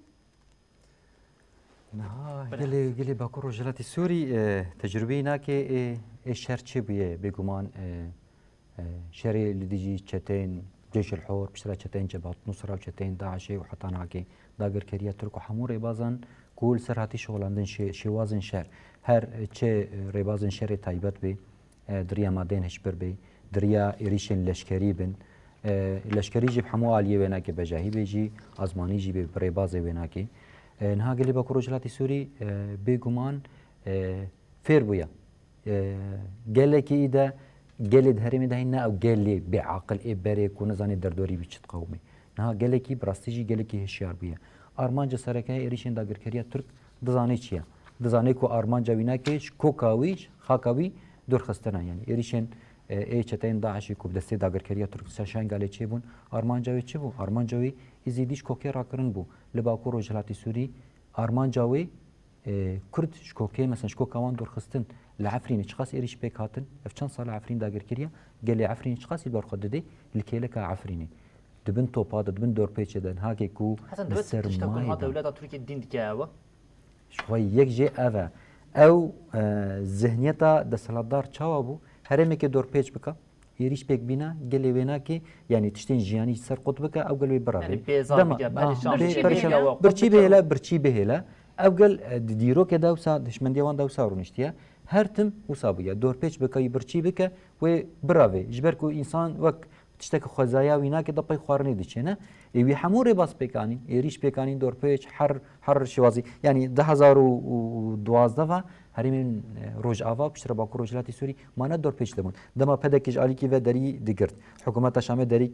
قلي باكور رجلات السوري تجربينا كي الشهر تشبيه بيقومان شري اللي ديجي تشتين جيش الحور بشرا تشتين جبهة نصرة وتشتين داعشي وحتى ناكي داقر كريا تركو حمو ريبازن كل سرهاتي شغلاندن شوازن شهر هر چه ريبازن شهر تايبت بي دريا مادين هشبر بي دريا إريشن لشكري بن لشكري جيب حمو عالية ويناكي بجاهي بيجي أزماني جيب بريبازي ويناكي نها قال لي باكو رجلاتي سوري بيجومان فير بويا قال لك إذا قال دهري مدهنا أو قال لي بعقل إبرك ونزاني دردوري بيشت قومي نها قال لك براستيجي قال لك هشيار بويا أرمانجا سركة إيريشين داغر كريا ترك دزاني چيا دزاني كو أرمانجا ويناكيش كوكاويش خاكاوي دور خستنا يعني إيريشين ای چتین داعشی کوب دسته داگر کریا ترک سشان گاله چی بون آرمانجاوی چی بو آرمانجاوی ازیدیش کوکی راکرن بو لباکو روجلاتی سوری آرمانجاوی کرد شکوکی مثلا شکوکوان دور خستن لعفرین چخاس ایریش بکاتن افچان سال عفرین داگر کریا گله عفرین چخاسی بار خود دده لکیلک عفرینی دبن توپا دبن دور پیچ دن هاکی کو حسن دبت تشتغل هذا دولة تركيا الدين دكاوة شوي یک جه اوه او ذهنیتا دسالتدار چاوا بو هرمی که دور پیچ بکا ایریش پیک بینا گلی وینا که یعنی تشتین جیانی سر قط بکا او گل وی برا يعني بيزار برچی بهلا او گل دیرو که دوسا دشمندی وان دوسا رونشتیا هر تم وصابویا دور پیچ بکا ی برچی بکا و براوی جبر کو انسان وک تشتك خزايا وينا كده باي خوارني ديشنا يبي حموري باس بيكاني يريش بيكاني دور بيج حر شوازي يعني 2012 هرمين روج آوا بشتر باكو روجلاتي سوري ما ندور بيج دمون دما بدكج عليكي و دري ديگرت حكومه شام دري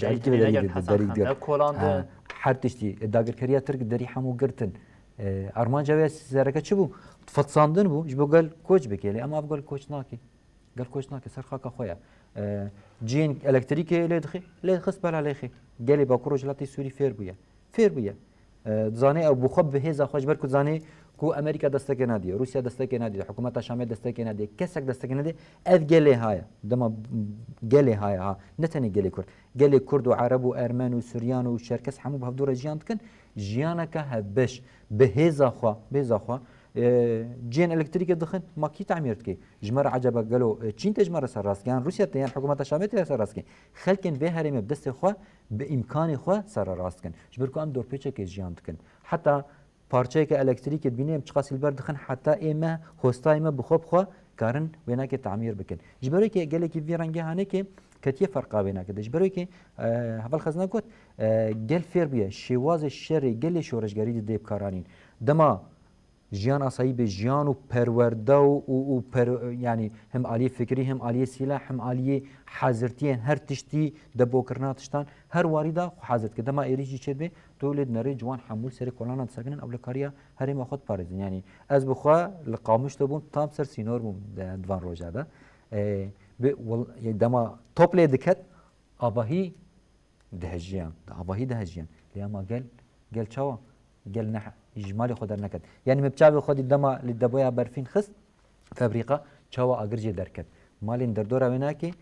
عليكي و دري ديگرت حر تشتي داگر كريا ترك دري حمو گرتن ارمان جاوي سركه چبو فتصاندن بو جبو قال كوچ بكيلي اما افقال كوچ ناكي قال كوچ ناكي سرخاكا خويا جين الكتريكي لي خص بلا ليخي قالي باكو روجلاتي سوري فير بويا زاني او بخب هيزا خوش بركو زاني كو امريكا دستك نادي روسيا دستك نادي حكومه شام دستك نادي كسك دستك نادي اذ قالي هاي دما قالي هاي ها نتني قالي كرد وعرب وارمان وسوريان وشركس حمو بهدور جيان كن جيانك هبش بهيزا خوا جين الكتريك دخن ما كي تعميرت كي جمر عجبه قالوا تشين تجمر سراس كان روسيا تيان حكومه شامت سراس كي خلكن به هرم بدست خو بامكان خو سر راس كن جبركو ام دور بيچه كي جيان كن حتى پارچه که الکتریک بینیم چقاسی البر دخن حتی ایمه هستای ما بخوب خو کارن وینا که تعمیر بکن جبری که گله کی ویرانگه هانه که کتی فرقا بینا که جبری که حوال خزنه گفت گل فیر بیه شواز شر گل شورشگری دی کارانین دما جیان آسایی به جیان و پرورده و یعنی هم عالی فکری هم عالی سلاح هم عالی حاضرتی هر تشتی دبوکرناتشتان هر واریدا حاضرت که دما ایریجی چه به تولد نری جوان حمول سری کلانات سکنن او لکاریا هر ما خود پارزین یعنی از بخوا لقامش تبون تام سر سینور بوم دوان روزا ده دما توپل دکت آباهی دهجیان لیاما گل چاوا گل نه اجمالی خود در نکد یعنی مبچاوی خودی دما لدبویا برفین خست فابریقه چاوا اگرجی درکد مالین در دور اوینا که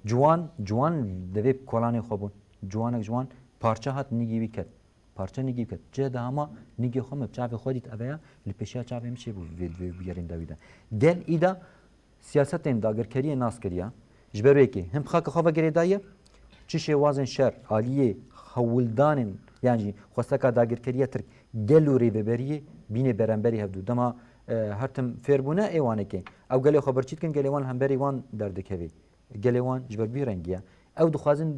جوان دوی کلانی خوبون جوان پارچه هات نگیوی کد پارچه نگیوی کد جه ده اما نگی خو مبچاوی خودیت اویا لپیشیا چاوی میشه بیارین دویده گل ایدا سیاست این داگرکری ناس کریا جبروی که هم خاک خواه گری دایه چیشه وازن شر عالیه خولدان یعنی خواسته داگرکری ترک گلوری ببریه بینه برانبری هفدو دما هرتم فیربونه ایوانه که او گلی خبرچیت کن گلی وان همبری وان دردکوی گلی وان جبر بیرنگیه او دخوازن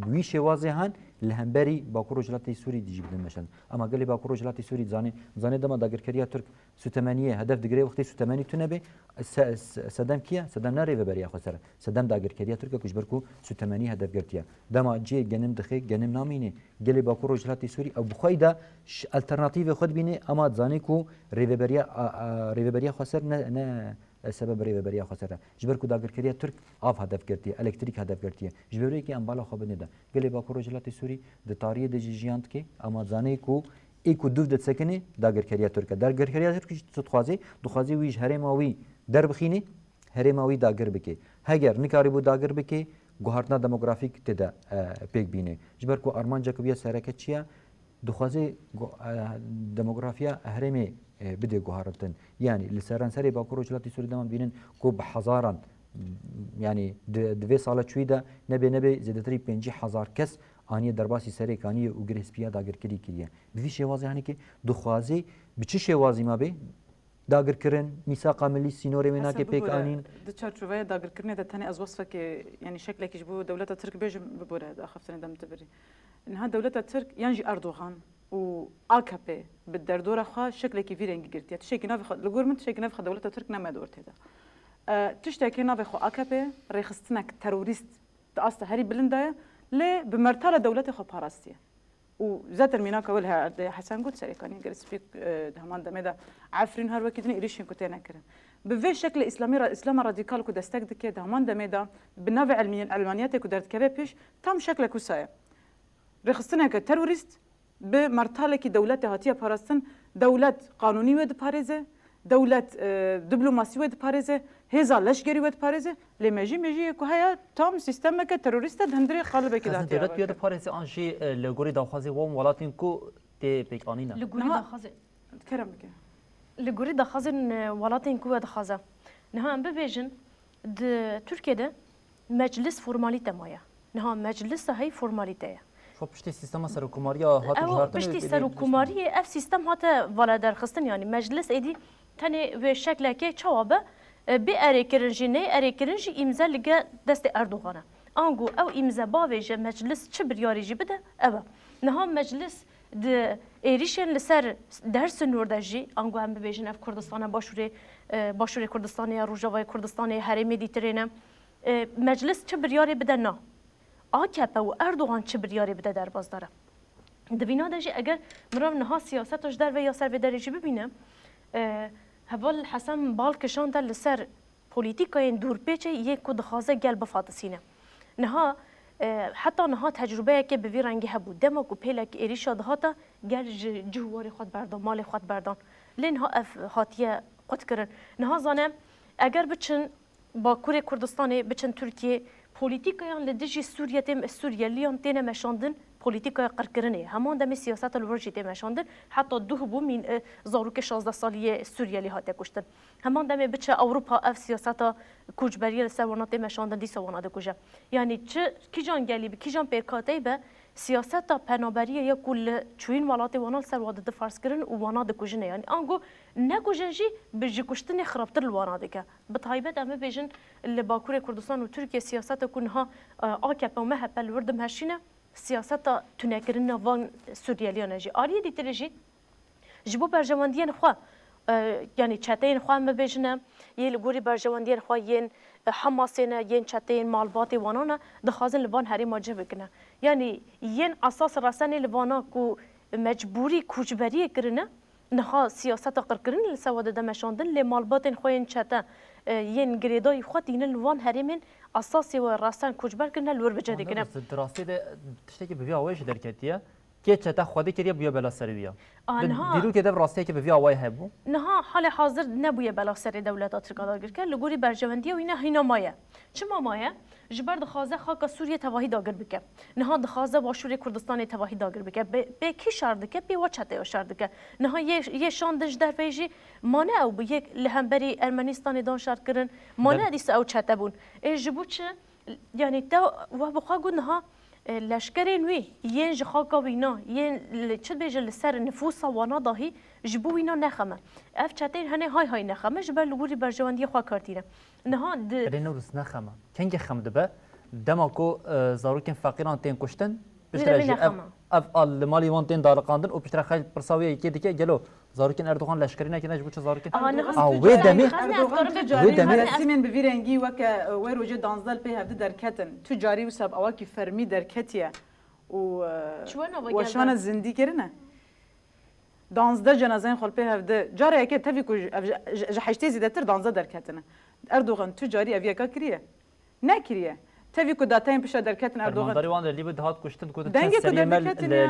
دوی شوازه هن لهمبری باکو روجلاتی سوری دیجی بدن مشن اما گلی باکو روجلاتی سوری زانه دما داگرکری ترک سوتمانیه هدف دگری وقتی سوتمانی تونه به صدام کیه صدام نری ببریا خسر صدام داگرکری ترک کش برکو سوتمانی هدف گرتیا دما جی گنم دخی گنم نامینه گلی باکو روجلاتی سوری او بخویدا الټرناتیو خود بینه اما ځانې کو ریوبریا خسر نه سبب ریوبریا خسر جبر کو داگرکری ترک آف هدف گرتی الکتریک هدف گرتی جبری کی امبالا خو بنه ده گلی باکو روجلاتی سوری د تاریخ د جیانت کی اما ځانې کو ایکو دوف دت سکنه داگرکری ترک داگرکری ترک دخوازی ویج هرماوی در بخینه هرماوی داگر بکی هگر نکاری بو داگر بکی گوهرتنا دموگرافیک تدا پیک بینه جبر کو ارمان جکوبیا سرکه چیا دخوازی دموگرافیا هرمی بده گوهرتن یعنی لسران سری باکو روجلاتی سوری دمان بینن کو بحزاران یعنی دوی ساله چویده نبی زیادتری 50,000 کس آنی درباسی سری کانی و گرسپیا داگرکری کریه بوی شوازی هانی که دخوازی بچی شوازی ما به داگر کرن میثاق ملی سینوری منا که پیک آنین د چارچوبه داگر کرنه د تاني از وصفه که یعنی شکلش بو دولت ترک بيج ببره اخفتن دم تبري انها دولت ترک ينجي اردوغان و AKP بالدردورة خا شكل كيف رنج قرتي تشكي نافي خد الجورمنت تشكي نافي خد دولة ترك نما دورت هذا تشتكي نافي خو AKP ريخستناك تروريست تأصل هري بلندايا ليه بمرتلة دولة خو باراستيا وذات المينا كولها حسن قلت سريكاني قريت فيك دهمان دمدا عفرين هر وقت إيريشين كتينا كرن بفي شكل إسلام راديكال كدستك دكية دهمان دمدا بالنافع علمانيات كدرت كبه بيش تام شكل كوسايا رخصتنا كتروريست بمرتلة كي دولة هاتية باراستن دولة قانوني ود باريزة دولة دبلوماسي ود باريزة هزا لشكري ود باريزة لمجي كهيا تام سيستم كتروريست هندري قلب كده دولت بيد باريس انجي لغوري داخازي وام ولاتين كو تي بيكانينا لغوري داخازي كرم بك لغوري داخازن ولاتين كو داخازا نها ام بفيجن د تركيا ده مجلس فورماليته مايا نها مجلس هي فورماليته شو بشتي سيستم سركوماريا هات او بشتي سركوماري اف سيستم هات ولا درخستن يعني مجلس ايدي تاني به شكل كي جوابه بأري كرنجي ني أري كرنجي إمزا لقى دست أردوغانا أنجو أو إمزا باويجا مجلس شبر ياريجي بدا أبا نها مجلس د إيريشن لسر درس نور دجي أنجو هم ببيجن أف كردستان باشوري كردستاني روجاوي كردستاني هرمي ديترينا مجلس شبر ياري بدا نا AKP و أردوغان شبر ياري بدا در باز داره دبینا دجی اگر مرام نها سیاستش در و یا سر و درجی ببینه هول حسن بالکشان در لسر پولیتیکای دور پیچه یک کد خازه گل بفاتسینه نها حتی نها تجربه که به رنگی هبو دماغ و پیلک ایریشا دهاتا گل جواری خود بردان مال خود بردان لینها اف هاتیه قد کرن نها زانه اگر بچن با کوری کردستان بچن ترکیه پولیتیکایان لدیجی سوریه تیم سوریالیان تینه مشاندن پولیتیکای قرکرنه همان دم سیاست الورجی تیم مشاندن حتی دو بو من زاروک 16 سالیه سوریالی هاته کشتن همان دم بچه اروپا اف سیاست کوچبری سوانات مشاندن دی سوانات کوجه یعنی چه کیجان گلی کیجان پیکاتی به سیاست پنابری یا کل چوین ولات وانال سر واد فرض کردن و واناد کوجنه یعنی آنگو نکوجنجی بجی کشتن خرابتر الواناده که به تایبت امه بیشن لباکور کردستان و ترکیه سیاست کنها آکپ و مهپ الوردم هشینه سیاست تنکرین وان سوریالیان جی آریه دیتر جی جبو برجواندیان خوا یعنی چتین خوا امه بیشنه یه لگوری برجواندیان خوا ین حماسینه ین چتین مالبات وانانا دخازن لبان هری ماجه بکنه یعنی ین اساس رسانه لوانا کو مجبوری کوچبری کرنه نها سیاست قرکرین لسواد دمشاندن لمالبات خوین چته ین گریدای خود این لوان هریمن اساسی و رسان کوچبر کنه لور بجدی کنه دراستی ده تشتکی به ویاویش درکتیه که چته خودی کریه بیا بلا سرویا دیرو که ده راستی که به ویاوی هبو نها حال حاضر نبویه بلا سر دولت ترکیه داگر که لگوری برجواندی و اینا هینا مایه چما مایه جبر دخوازه خاک سوریه تواهی داگر بکه نها دخوازه باشور کردستان تواهی داگر بکه به کی شرد که به وچته شرد که نها یه شاندش در پیجی مانع او به یک لهمبری ارمنستان دان شرد کردن مانع دیس او چته بون جبوچ یعنی تا و بخوا گو نها لشکر نوی ین جخاکا وینا ین چه بیجه لسر نفوس وانا داهی جبو وینا نخمه اف چتین هنه های نخمه جبر لگوری برجواندی خواه کارتینه نها نورس نخمه کنگ خمده به دماکو زاروکن فقیران تین کشتن بشترجی اف المالی وان تین دارقاندن و بشتر خیلی پرساویه یکی دیگه جلو زاروکن اردوغان لشکری نکنه جبو چه زاروکن وی دمی سیمن به ویرنگی وک وی روجه دانزدال به هفته درکتن تجاری و سب اواکی فرمی درکتیه و شان زندی کرنه دانزده جنازه خال به هفته جاره که تفی کو جحشتی زیاده تر دانزده درکتنه اردوغان تجاری اویکا کریه نکریه تفی کو داتایم پیش درکتن اردوغان فرمانداری وان لیبی دهات کشتن کودن سلیمه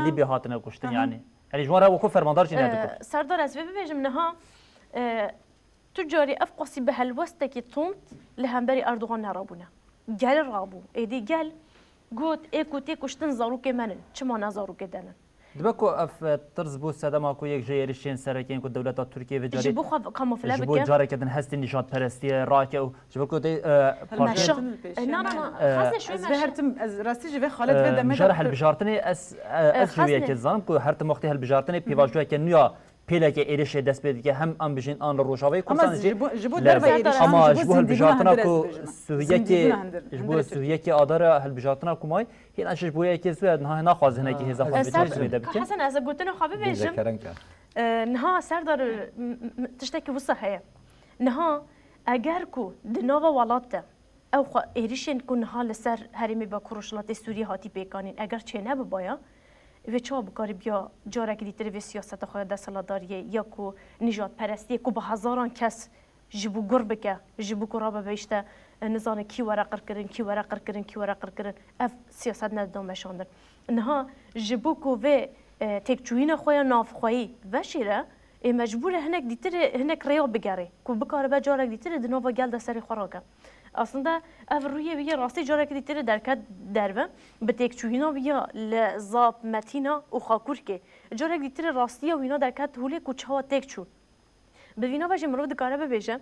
لیبی هاتنه کشتن یعنی جواره وکو فرماندار جنده سردار از ببیجم نها تجاری افقصی به هالوسته کی تومت لهمبری اردوغان نرابونه گل رابو ایدی گل گوت ایکوتی کشتن زاروک منن چما نزاروک دنن دبکو اف طرز بو سدما کو یک جیرشین سرکین کو دولت ترکیه و جاری جبو خو کاموفلا بک جبو جاره کدن هستی نشاط پرستی راکو جبکو دی نه خاصه شوی از هرتم از راستی جوی خالد و دمه جرح البجارتني اس جويه كزان كو هرت مختي البجارتني بيواجوه كنيا پیلک ایرش دست بید که هم ام بجین آن روشاوی اما کردن جبو در ایران اما جبو هالبجارتنا کو سویتی جبو سویتی آدار هالبجارتنا کو مای هین اشش بویا که زود نه نخواز هنگی هزا خواهد بید بکن حسن از گوتن خوابه بیشم نها سردار تشتكي وصه هي نها اگر کو دنوا ولات او خو ایریشن کو نها لسر هریمی با کروشلات سوریه هاتی بیکانین اگر چه نه ببایا و چا بکاری بیا جارک دیتر و سیاست خو دسالداریه یا کو نجات پرستی کو به هزاران کس جبو گربکه جبو کرابه بیشته نزان کی ورقر کرن کی ورقر کرن کی ورقر کرن اف سیاست ندام مشاندن نها جبو کو و تکچوین خویا ناف خویی و شیره مجبور هنک دیتر هنک ریا بگره کو بکاره به جارک دیتر دنوا گل دسری خوراکه aslında ev ruhiye bir rastı jarek ditere derket derve bi tekçuhina biya le zap metina u xakurke jarek ditere rastiya wina derket hule ku çawa tekçu bi vina baje merov dikare bebêje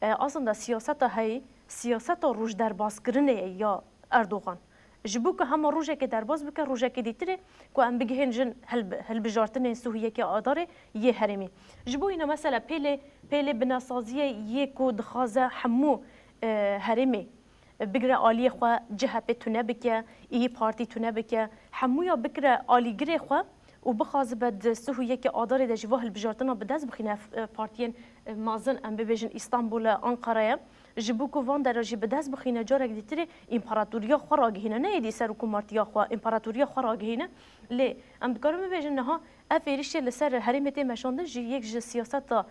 aslında siyaseta hey siyaseta roj derbazkirine ya Erdoğan ji bo ku hema rojeke derbaz bike rojeke ditere ku em bigihên jin hilbijartinên Sûriyekê adarê yê herêmî ji bo îne mesela pêlê binasaziye yê ku dixwaze hemû هرمي بقرا آلية خوا جهة تنبكة إيه بارتي تنبكة حمويا بقرا آلي قري خوا وبخاز بد سهوية كأدار ده جواه البجارتنا بدأز بخينا بارتيين مازن أم ببيجن إسطنبول أنقرة جبوكو فان درجة بدأز بخينا جارك ديتري إمبراطورية خراج هنا نيدي سركم مارتيا خوا إمبراطورية خراج هنا ليه أم بكرم ببيجن نها أفيريش لسر هرمتي مشاندن جي يك سياسة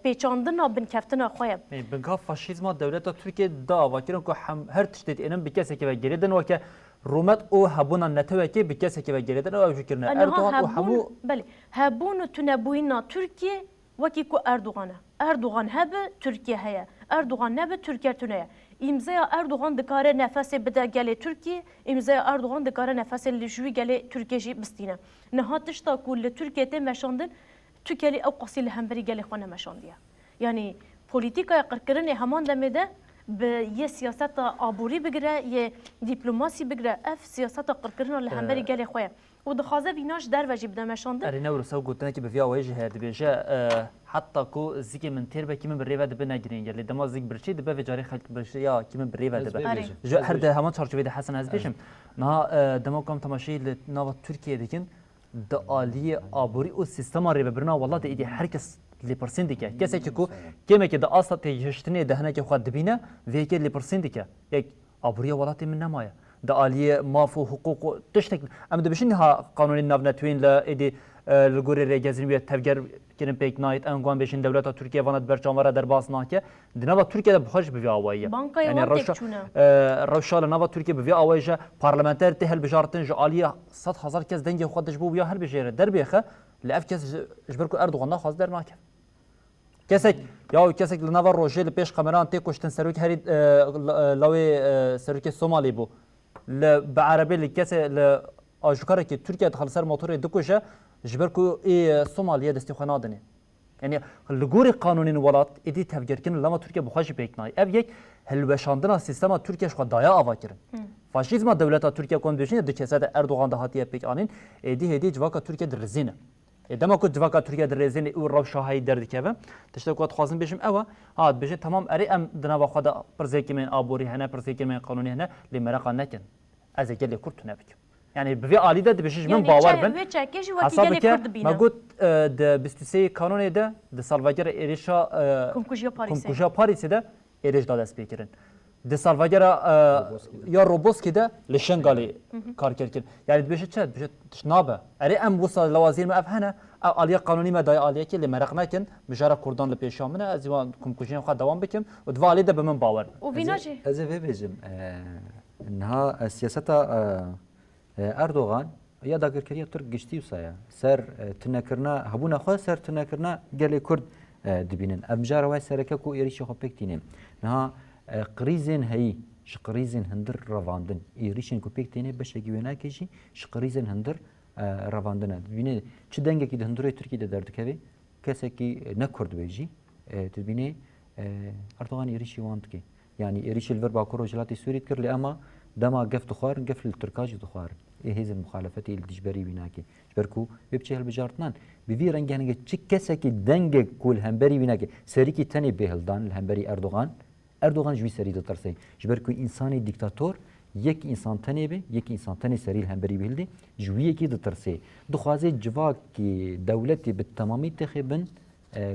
پیچاندنا بن کفتنا خویم بنگاه فاشیسم دولت ترکیه دا واکرن که هر تشتت اینم بکسی که بگیردن و که رومت او هبونا نتوه که بکسی که بگیردن او فکرنا اردوغان او همو بله هبون تنبوینا ترکیه وکی کو اردوغان هب ترکیه هيا اردوغان نب ترکیه تنه امضای اردوغان دکاره نفس بده گله ترکیه امضای اردوغان دکاره نفس لجوی گله ترکیه جی بستینه نهاتش تا کل ترکیه ته مشاندن تركيا او قصي لهمبري قال اخوانا مشانديا يعني بوليتيكا قركرني همان لمده بي سياسات ابوري بقرا ي دبلوماسي بقرا اف سياسات قركرنا لهمبري قال اخويا ودخازه بيناش دروجي بدا مشاند ارينا ورسو قلتنا كي بفيا وجه هاد بيجا حتى كو زيكي من تيربا كي من بريفا دبنا جرين اللي دما زيك برشي دبا في جاري خلق برشي يا كي من بريفا دبا جو هرد همان تشارجو ده حسن از بيشم نا دما كم تماشي لناو تركيا دكن د آلی آبوری و سیستم ری ببرنا والله ده ایدی هر کس لیپرسین دیگه کسی که کو کمی که د اصلا تیجشتنی دهنه که خود دبینه وی که لیپرسین دیگه یک آبوری والله من نمایه د آلی ماف و حقوق تشتک ام دبشین ها قانونی نافنتوین ل ایدی لگوری رجزین بیت تفجر کنیم پیک نایت انگام بشین دولت ترکیه وانت برچامره در باز ناکه دنوا ترکیه ده بخش بوی آوایه یعنی روشال نوا ترکیه بوی آوایه پارلمانتر تهل بجارتن جو آلی 100,000 کس دنگ خودش بو بیا هر بجیره در بیخه لاف کس جبرکو اردوغان نخواست در ناکه کسک یا کسک لنوا روجل پیش کامران تی کشتن سروک هری لاوی سروک سومالی بو بعربی لکس ل آجوکاره که ترکیه دخل سر موتور دکوشه جبركو اي صوماليا دستي خنادني يعني لغوري قانونين ولات ادي تفجركن لما تركيا بخاش بيكناي اب يك هلبشاندنا سيستما تركيا شو دايا افاكرن فاشيزم دولت تركيا كون بيشين دكسات اردوغان دهاتيه بيك انين ادي هدي جواكا تركيا درزينه دما كنت جواكا تركيا درزينه او روشاهي دردكبه تشتكوات خازن بيشم اوا هاد بيجي تمام اري ام دنا خدا برزيكي من ابوري هنا برزيكي من قانوني هنا لمرقا نكن ازكل كرت نبك يعني بفي آلي ده بشيش من باور بن حسابك ما قلت ده بستسي قانوني ده سالفاجر إيريشا كونكوجيا باريس ده إيريش ده سبيكرن ده سالفاجر يا روبوسكي ده لشنغالي كاركركن يعني بشيش شد بشيش تشنابه أري أم وصل لوازير ما أفهنا آلية قانوني ما داي آلية كي اللي مرقنا كن بجارة كردان لبيشامنا أزوان كونكوجيا خد دوام بكم ودفع آلي ده بمن باور وفيناجي أزي في بيجم إنها سياسة اردوغان یا داگرکریه ترک گشتی وسایه سر تنکرنا هبونا خو سر تنکرنا گلی کرد دبینن امجار وای سرکه کو ایریش خو پکتینه نه قریزن هی شقریزن هندر رواندن ایریشن کو پکتینه بشگی ونا کیجی شقریزن هندر رواندن دبینه چه دنگه کی هندره ترکیه دردکوی کسی کی نه کرد ویجی دبینه اردوغان ایریشی واند کی یعنی ایریش الور باکورو جلاتی سوریت کرد اما دما قفت خوار قفل التركاج دخوار هیز المخالفتی الدجبری بیناکی جبرکو بچه هلبجارتنان بوی رنگ هنگه چه کسی که دنگ کل همبری بیناکی سری کی تنی بهلدان الهمبری اردوغان جوی سری دترسی جبرکو انسانی دیکتاتور یک انسان تنی به یک انسان تنی سری الهمبری بهلدی جوی کی دترسی دخوازه جواک کی دولتی به تمامی تخبن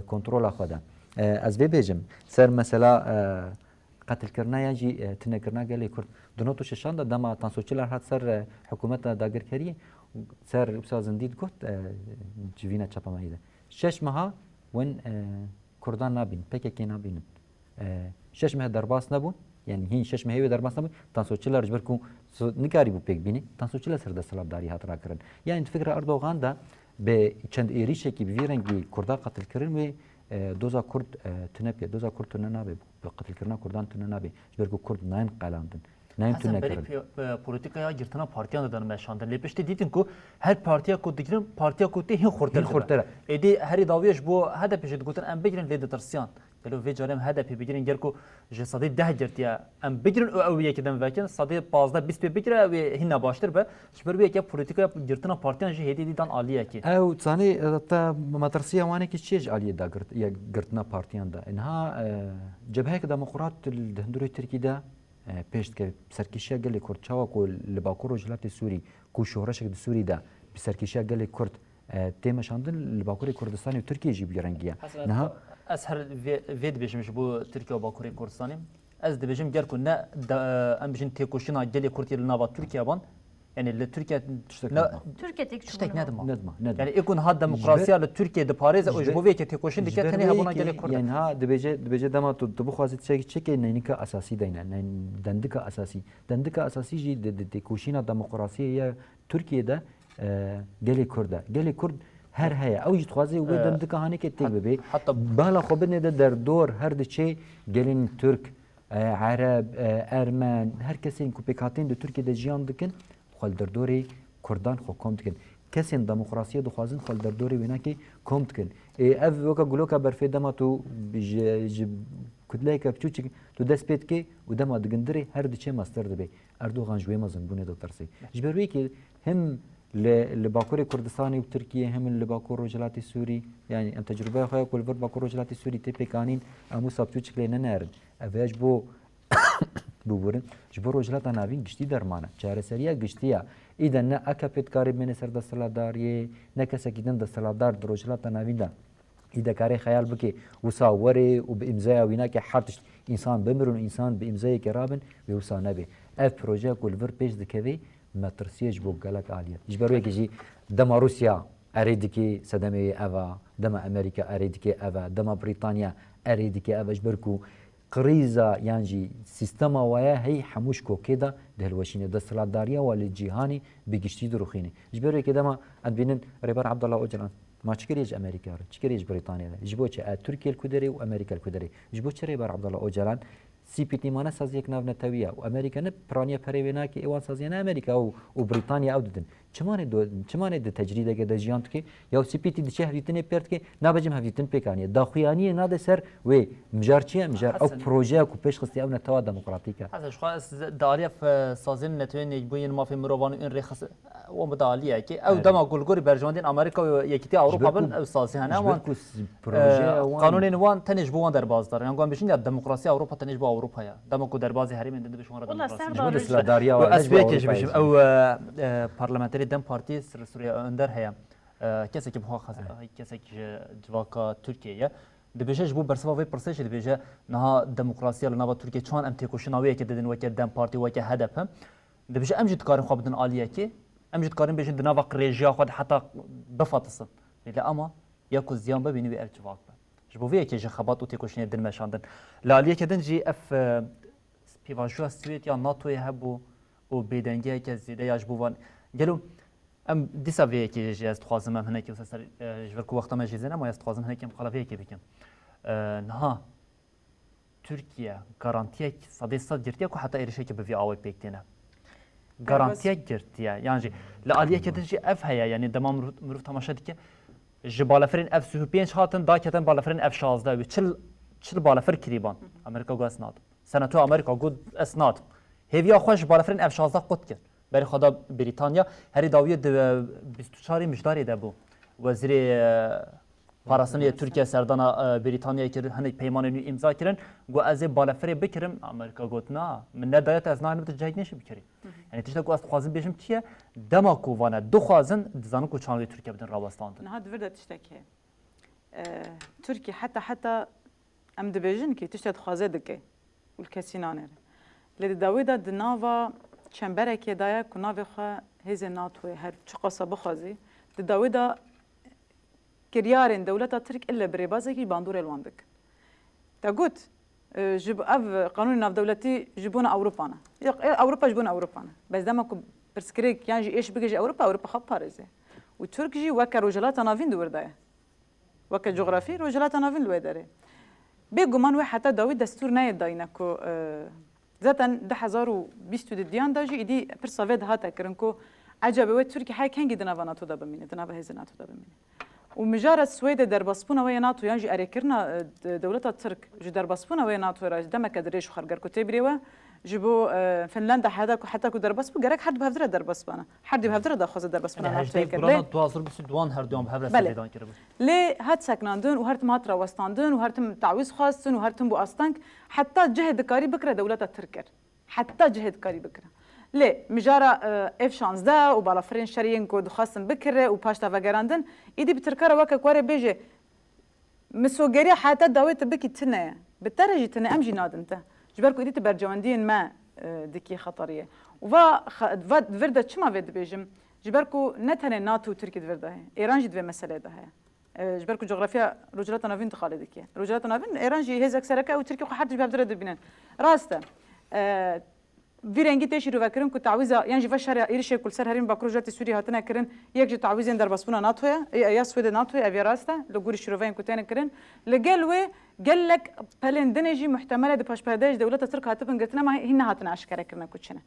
کنترل خدا از وی بجم سر مثلا قتل کرنا یا جی تنه کرنا گلی کرد دنوتو ششان دما تانسوچلر هات سر حکومت داگر کریه سر بسازندید گفت جوینا چپامایده 6 ماه ون کردان نبین پککی نبین 6 ماه درباس نبون یعنی هین 6 ماه درباس نبون تانسوچلر جبرکو نکاری بو پک بینی تانسوچلر سر دستلاب داری هات را کرن یعنی فکر اردوغان دا به چند ایریشه کی بیرنگی کردا قتل کردن و دوزا کرد تنپی دوزا کرد تننابی قتل کردن کردان تننابی جبرکو کرد ناین قلاندن ناین تنکردن پولیتیکaya girtina partiyan da meşandan lepişte didin ku her partiya ku dikirin partiya ku te hin xorter edi her daviyeş bu hedef jid gutan em begirin le detersiyan gelo ve jalem hedef begirin gel ku je sadi 10 girtiya em begirin o awiye keden vakin sadi 15 20 begira ve hinna baştır be şber bir politika girtina partiyan je hedi dan aliye ki او ثاني ماترسيه وانك تشيج علي دا قرتنا بارتيان دا انها جبهه ديمقراط الهندوري تركي دا پیشت که سرکشی گلی کرد چاوا کو لباکور و جلات سوری کو شهرش د سوری دا بسرکشی گلی کرد تیمشاندن لباکور کردستانی و ترکیه جی بیرنگیه نه اسهر وید بيجمش بو تركيا وباكوري كردستاني از دبيجم جار كنا ام بيجن تيكوشينا جلي كورتي لنابا تركيا بان يعني لتركيا تركيا تشتك ندما ندما يعني يكون هذا ديمقراطيا لتركيا د باريس او جبوفي تيكوشين دي كتني هبونا جلي كرد يعني ها دبيجه دما تبو خوازت شيء نينكا اساسي دينا دندكا اساسي جي د تيكوشينا ديمقراطيا تركيا ده جلي كرد هر هيا او يتخوازي و دندكا هاني كتيك ببي حتى بالا خوبني ده در دور هر دشي جلين ترك عرب ارمن هر کسی کو پکاتین د ترکیه د جیان دکن خل در دوری کردان خو کم دکن کسی دموکراسی د خوازن خل در دوری وینا کی کم دکن اف وکا گلوکا برفه دما تو کدلای کپچوچ تو دسپیت کی و دما دگندری هر دچه ماستر دبی اردوغان جوی مزن بونه دکترسی جبروی کی هم لباكور كردستاني وتركيا هم لباكور رجلات السوري يعني ان تجربه خويا كل بر باكور رجلات السوري تي كانين امو سابتو چكلينا نارن افاج بو بورن جبر رجلات ناوين گشتي درمانه چاره سريا گشتيا اذا نا اكابت كاري من سر دستلاداري نكسكيدن دستلادار رجلات ناوين دا اذا كاري خيال بكي وصاوري وبامزايا ويناك حرتش انسان بمرن انسان بامزايا كرابن بيوصا نبي اف بروجي كل فر بيج دكوي مترسيج بو قالك عاليه جبروا يجي دما روسيا اريدكي صدمي افا دما امريكا اريدكي افا دما بريطانيا اريدكي افا جبركو قريزه يانجي سيستما ويا هي حموشكو كده دهلوشين دستلاداريا والجيهاني بيجشتي دروخيني جبروا كده ما ادبين ريبار عبد الله اوجلان ما تشكريج امريكا تشكريج بريطانيا جبوتش تركيا الكودري وامريكا الكودري جبوتش ريبار عبد الله اوجلان سی پی تی مانه سازیک ناو نتویه و امریکا نه پرانیا پریونا که ایوان سازی نه امریکا و بریتانیا او ددن چمانه د تجربه که د جیانت که یا سی پی تی د شهر یتنه پرت که نابجم هفیتن پکانیه داخویانی نه د سر و مجارچیه مجار او پروژه کو پیش خستی او نتوا دموکراتیکا هذا شو داريا في سازين نتوين يبين ما في مروان ان رخص ومداليه كي او دما غولغوري برجماندين امريكا ويكتي اوروبا بن او سازي هنا وان قانون وان تنج بوان در بازدار يعني قام بيشين الديمقراطيه اوروبا تنج بو اوروبا يا دمكو در بازي هري من دند بشون داريا اسبيك بيش او بارلمانتري دم بارتي سوريا اندر هيا كسك بخوا كسك جواكا تركيا دبیجه جبو برسوا وی پرسش دبیجه نه دموکراسی لنا با ترکیه چون ام تکوشناوی که ددن وکه دم پارتی وکه هدف هم دبیجه امجد کارن خواب دن عالیه کی امجد کارن بیشن دنا وق رژیا خود حتی بفاتصن لا اما یاکو زیان ببینی به ارتباط جبو وی که خبات و تکوشنی دن مشاندن لالیه که دن جی اف پیواجو سویت یا ناتو هبو و بیدنگی که زیده یا جبو وان گلو ام دیسا وی که جاست خوازم هم هنکی وسر جورکو وقت ما جیزن اما است خوازم هنکی مخالفه کی بکن نها تركيا garantiya صدي صد جرتيا كو حتى إيرشيك بفي أوي بيكتنا garantiya جرتيا يعني لا عليا كده شيء أف هيا يعني دمام مروف تماشا ديك جبالفرين أف سوبينش هاتن دا كتن بالفرين أف 16 چل بالفر كريبان أمريكا قاس ناد سنة تو أمريكا قد أسناد هيفيا خوش بالفرين أف 16 قد كن بری خدا بریتانیا هری داویه 24 مجداری ده بو وزیر پاراستانی ترکیه سردانا بریتانیا کرد هنگ پیمان نو امضا کردن گو از بالافری بکرم امریکا گفت نه من ندایت از نام جدید نشه بکری یعنی تشتا گو است خوازن بیشم چیه دما کووانه دو خوازن دزانو کو چانوی ترکیه بدن رابستاندن نه دورده تشتکه ترکیه حتی ام دبیجن که تشتت خوازه دکه والکسینانه لذا داویدا دناوا چنبره که دایا کناوی خو هز ناتوی هر چه قصه بخوازی داویدا كريارين دولة ترك إلا بريبازة كي باندور الواندك. تقول جب أف قانون ناف دولتي جبونا أوروبانا. أوروبا جبونا أوروبانا. بس دام أكو برسكريك يعني إيش بيجي أوروبا خب بارزة. وترك جي وكا رجالات نافين دور ده. وكا جغرافي رجالات نافين لو داره. بيجومان واحد حتى داوود دستور نايد داينكو ذاتا ده 1020 ديان داجي إدي برسافيد هاتا كرنكو عجبه وتركي حاجة كان جدنا بناتو ده بمينه دنا بهز ناتو ده بمينه. ومجرد السويد درباسبونا ويا ناتو يعني أريكرنا دولة الترك جو درباسبونا ويا ناتو راج دم كدريش خرجر كتبريوا جبوا فنلندا حتى كو درباسبو جرك حد بهذا درباسبانا حد بهذا ده خاص درباسبونا ناتو كلنا تواصل بس دوان هر دوام بهذا سويدان كده ليه هاد سكناندون وهرتم هات راوستاندون وهرتم تعويض خاصن وهرتم بو أستانك حتى جهد كاري بكرة دولة التركر حتى جهد كاري بكرة ليه مجارة اف شانس دا وبالافرين شريين كود خاصن بكره وباشتا فاجراندن ايدي بتركاره وكا كواري بيجي مسوغري حتى داويت بكي تنا بالدرجه تنا امجي نادنته جبركو ايدي تبرجواندين ما دكي خطريه وفا فردا تشما فيد بيجم جبركو نتن ناتو تركي فردا ايران جد في مساله ده جبركو جغرافيا رجلات نافين تخالدك رجلات نافين ايران جي هزك سركه وتركي حد بهدر دبنان راسته فيرنجي تشيرو فكرن كو تعويزه يعني جي فشر ايرش كل سر هرين باكروجات سوريا هاتنا كرن يك جي تعويزين در بسبونا ناتو يا سويد ناتو افي راستا لو غوري شروفين كو تاني كرن لقالوي قال لك بلندنجي محتمله دي باش بهداج دوله ترك هاتبن قلتنا ما هنا هاتنا اشكره كرنا كوتشنا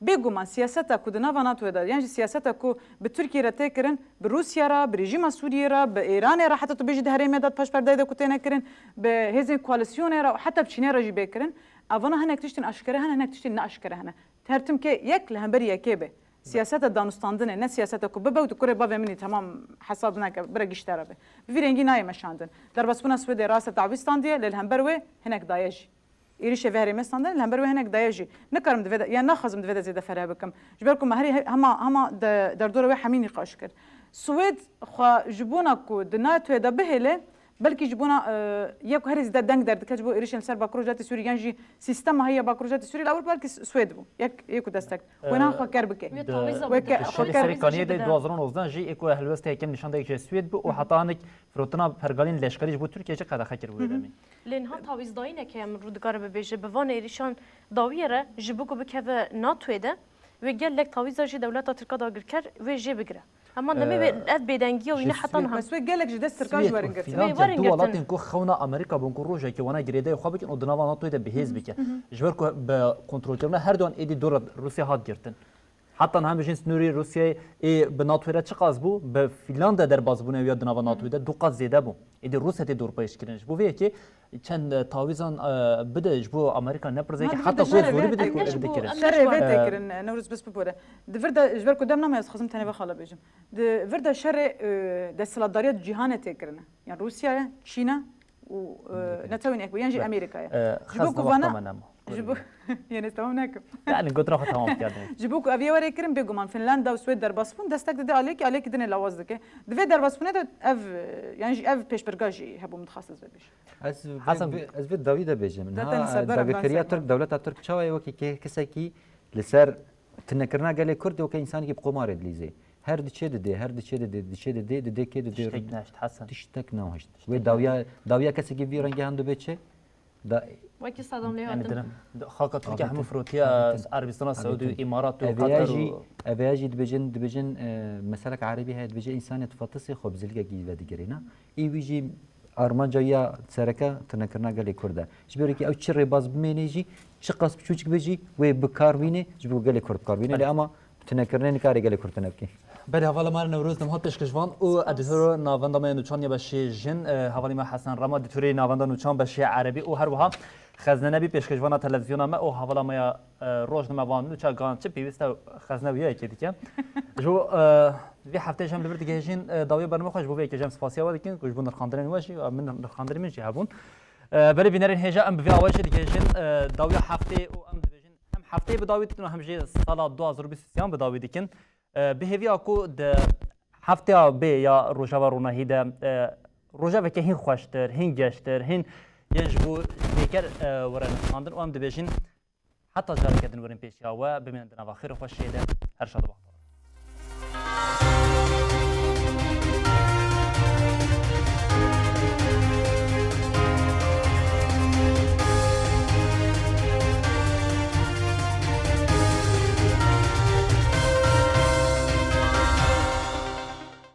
بيجو ما سياستا كو دنافا ناتو دا يعني سياستا كو بتركيا را تكرن بروسيا را بريجيم سوريا را بايران را حتى تبيجي دهري مدد باش بهداج كو تاني كرن بهزين كواليسيون را حتى بتشيني را جي بكرن أفنا هناك تشتن أشكره هناك تشتن نأشكره هنا تهرتم كي يك لهم بريا كيبه سياسات الدانستاندن نه سياسات كوببه وتكره بابا مني تمام حسابنا كبرجش تربه بفيرنجي ناي مشاندن در بس بنا سويد راسه تعويستانديه للهمبروي هناك دايجي إيريش فهري مستاندن الهمبروي هناك دايجي نكرم دفدا يعني ناخذ دفدا زيد فرها بكم جبركم هري هما در دور وي حميني قاشكر سويد خو جبونا كو دناتو دا بهله بلكي جبونا ياكو هري زاد دنگ درد كتبو إيريشن سر باكروجات سوري يعني سيستم هي باكروجات سوري الأول بلكي سويد بو ياكو دستك وين خو بكي الشركانية دي 2019 جي اكو هلوست هيكم نشان دايك سويد بو وحطانك فروتنا برغالين لشكريج بو تركيا چه قدا خكر بو دمي لين ها تعويض داينه كم رودگار ببيجه بوان إيريشان داويره جبوكو بكذا ناتو ده وقال لك تعويض جي دولات تركيا داغر كر وجي بقرا اما نمي اف بيدنگي وين حتى نها بس قال لك جد سركاج ورنگت دولاتن كو خونا امريكا بونكو روجا كي وانا جريده خو بكن ودنا ناتو ده بهز بك جبركو بكنترول كرنا هر دون ايدي دور روسيا هات گرتن حتى هم بجين سنوري روسيا اي بناتوره چقاز بو بفنلندا در باز بو نويا دنا ناتو ده دو قاز زياده بو ايدي روسيا تي دور باش كرنج بو وي كي چند تعويضان بده بو امريكا نبرزي حتى كو زوري بده كرن شر بده كرن نورس بس بوره دفردا جبركو دمنا ما يسخصم تاني بخاله بيجم دفردا شر دسلاداريات جهان تكرنا يعني روسيا تشينا ونتاوين اكو يعني امريكا جبوكو فانا جبو يعني تمام ناكم يعني قلت راح تمام كده جبوكو افيا وري كرم بيجومان فنلندا وسويد در باسبون دستك دي عليك دين لوازدك دفي در باسبون ده اف يعني اف بيش برجاجي هبو متخصص بيش حسن از في داوود بيجم ها داوود ترك دولة ترك شوي وكي كسكي لسر تنكرنا قال كرد وكي انسان يبقى قمار دليزي هر دي دي حسن تشتك ناهشت و داويا كسكي في رنجي عنده بيتشه دا وكي صادم ليه يعني خاقة تركيا هم فروتيا عربستان السعودي وإمارات وقطر أبياجي دبجن مسألة عربي هاي دبجن إنسان تفطسي خبز لقى جيل دقيقنا ويجي أرمان جاية سركة تنكرنا قال كردا جبرك أو تشري باز بمينيجي شقص بشوشك بيجي وبكاربينه جبرو قال كرد كاربينه لأما تنكرنا نكاري قال كرد نبكي بله حوالا مار نوروز نمهات پشکشوان او ادیتور ناوندا ما نوچان یا بشه جن حوالی ما حسن رما ادیتوری ناوندا نوچان بشه عربی او هر وها خزنه نبی پیشکشوانا تلویزیون ما او حوالا ما روز نما وان چا گانچ پیوسته خزنه ویه کی دیگه جو وی هفته جام لبرد گهجین داوی برنامه خوش بو وی جام سپاسیا و دیگه گوش بو نرخاندرین واشی من نرخاندرین من جهبون بله بینرین هجا ام بی آواز دیگهجین داوی هفته او ام دیگهجین هم هفته بداوی تنو هم جی سال 2023 بداوی دیگه به هوی اكو د هفته به یا روجا و روناهی ده روجا و که هین خوشتر هین گشتر هین يجبو ذكر ورن خاندن وام دبيجين حتى جارك دن ورن بيشيا و بمن دنا واخير خوش شيء ده هر شاد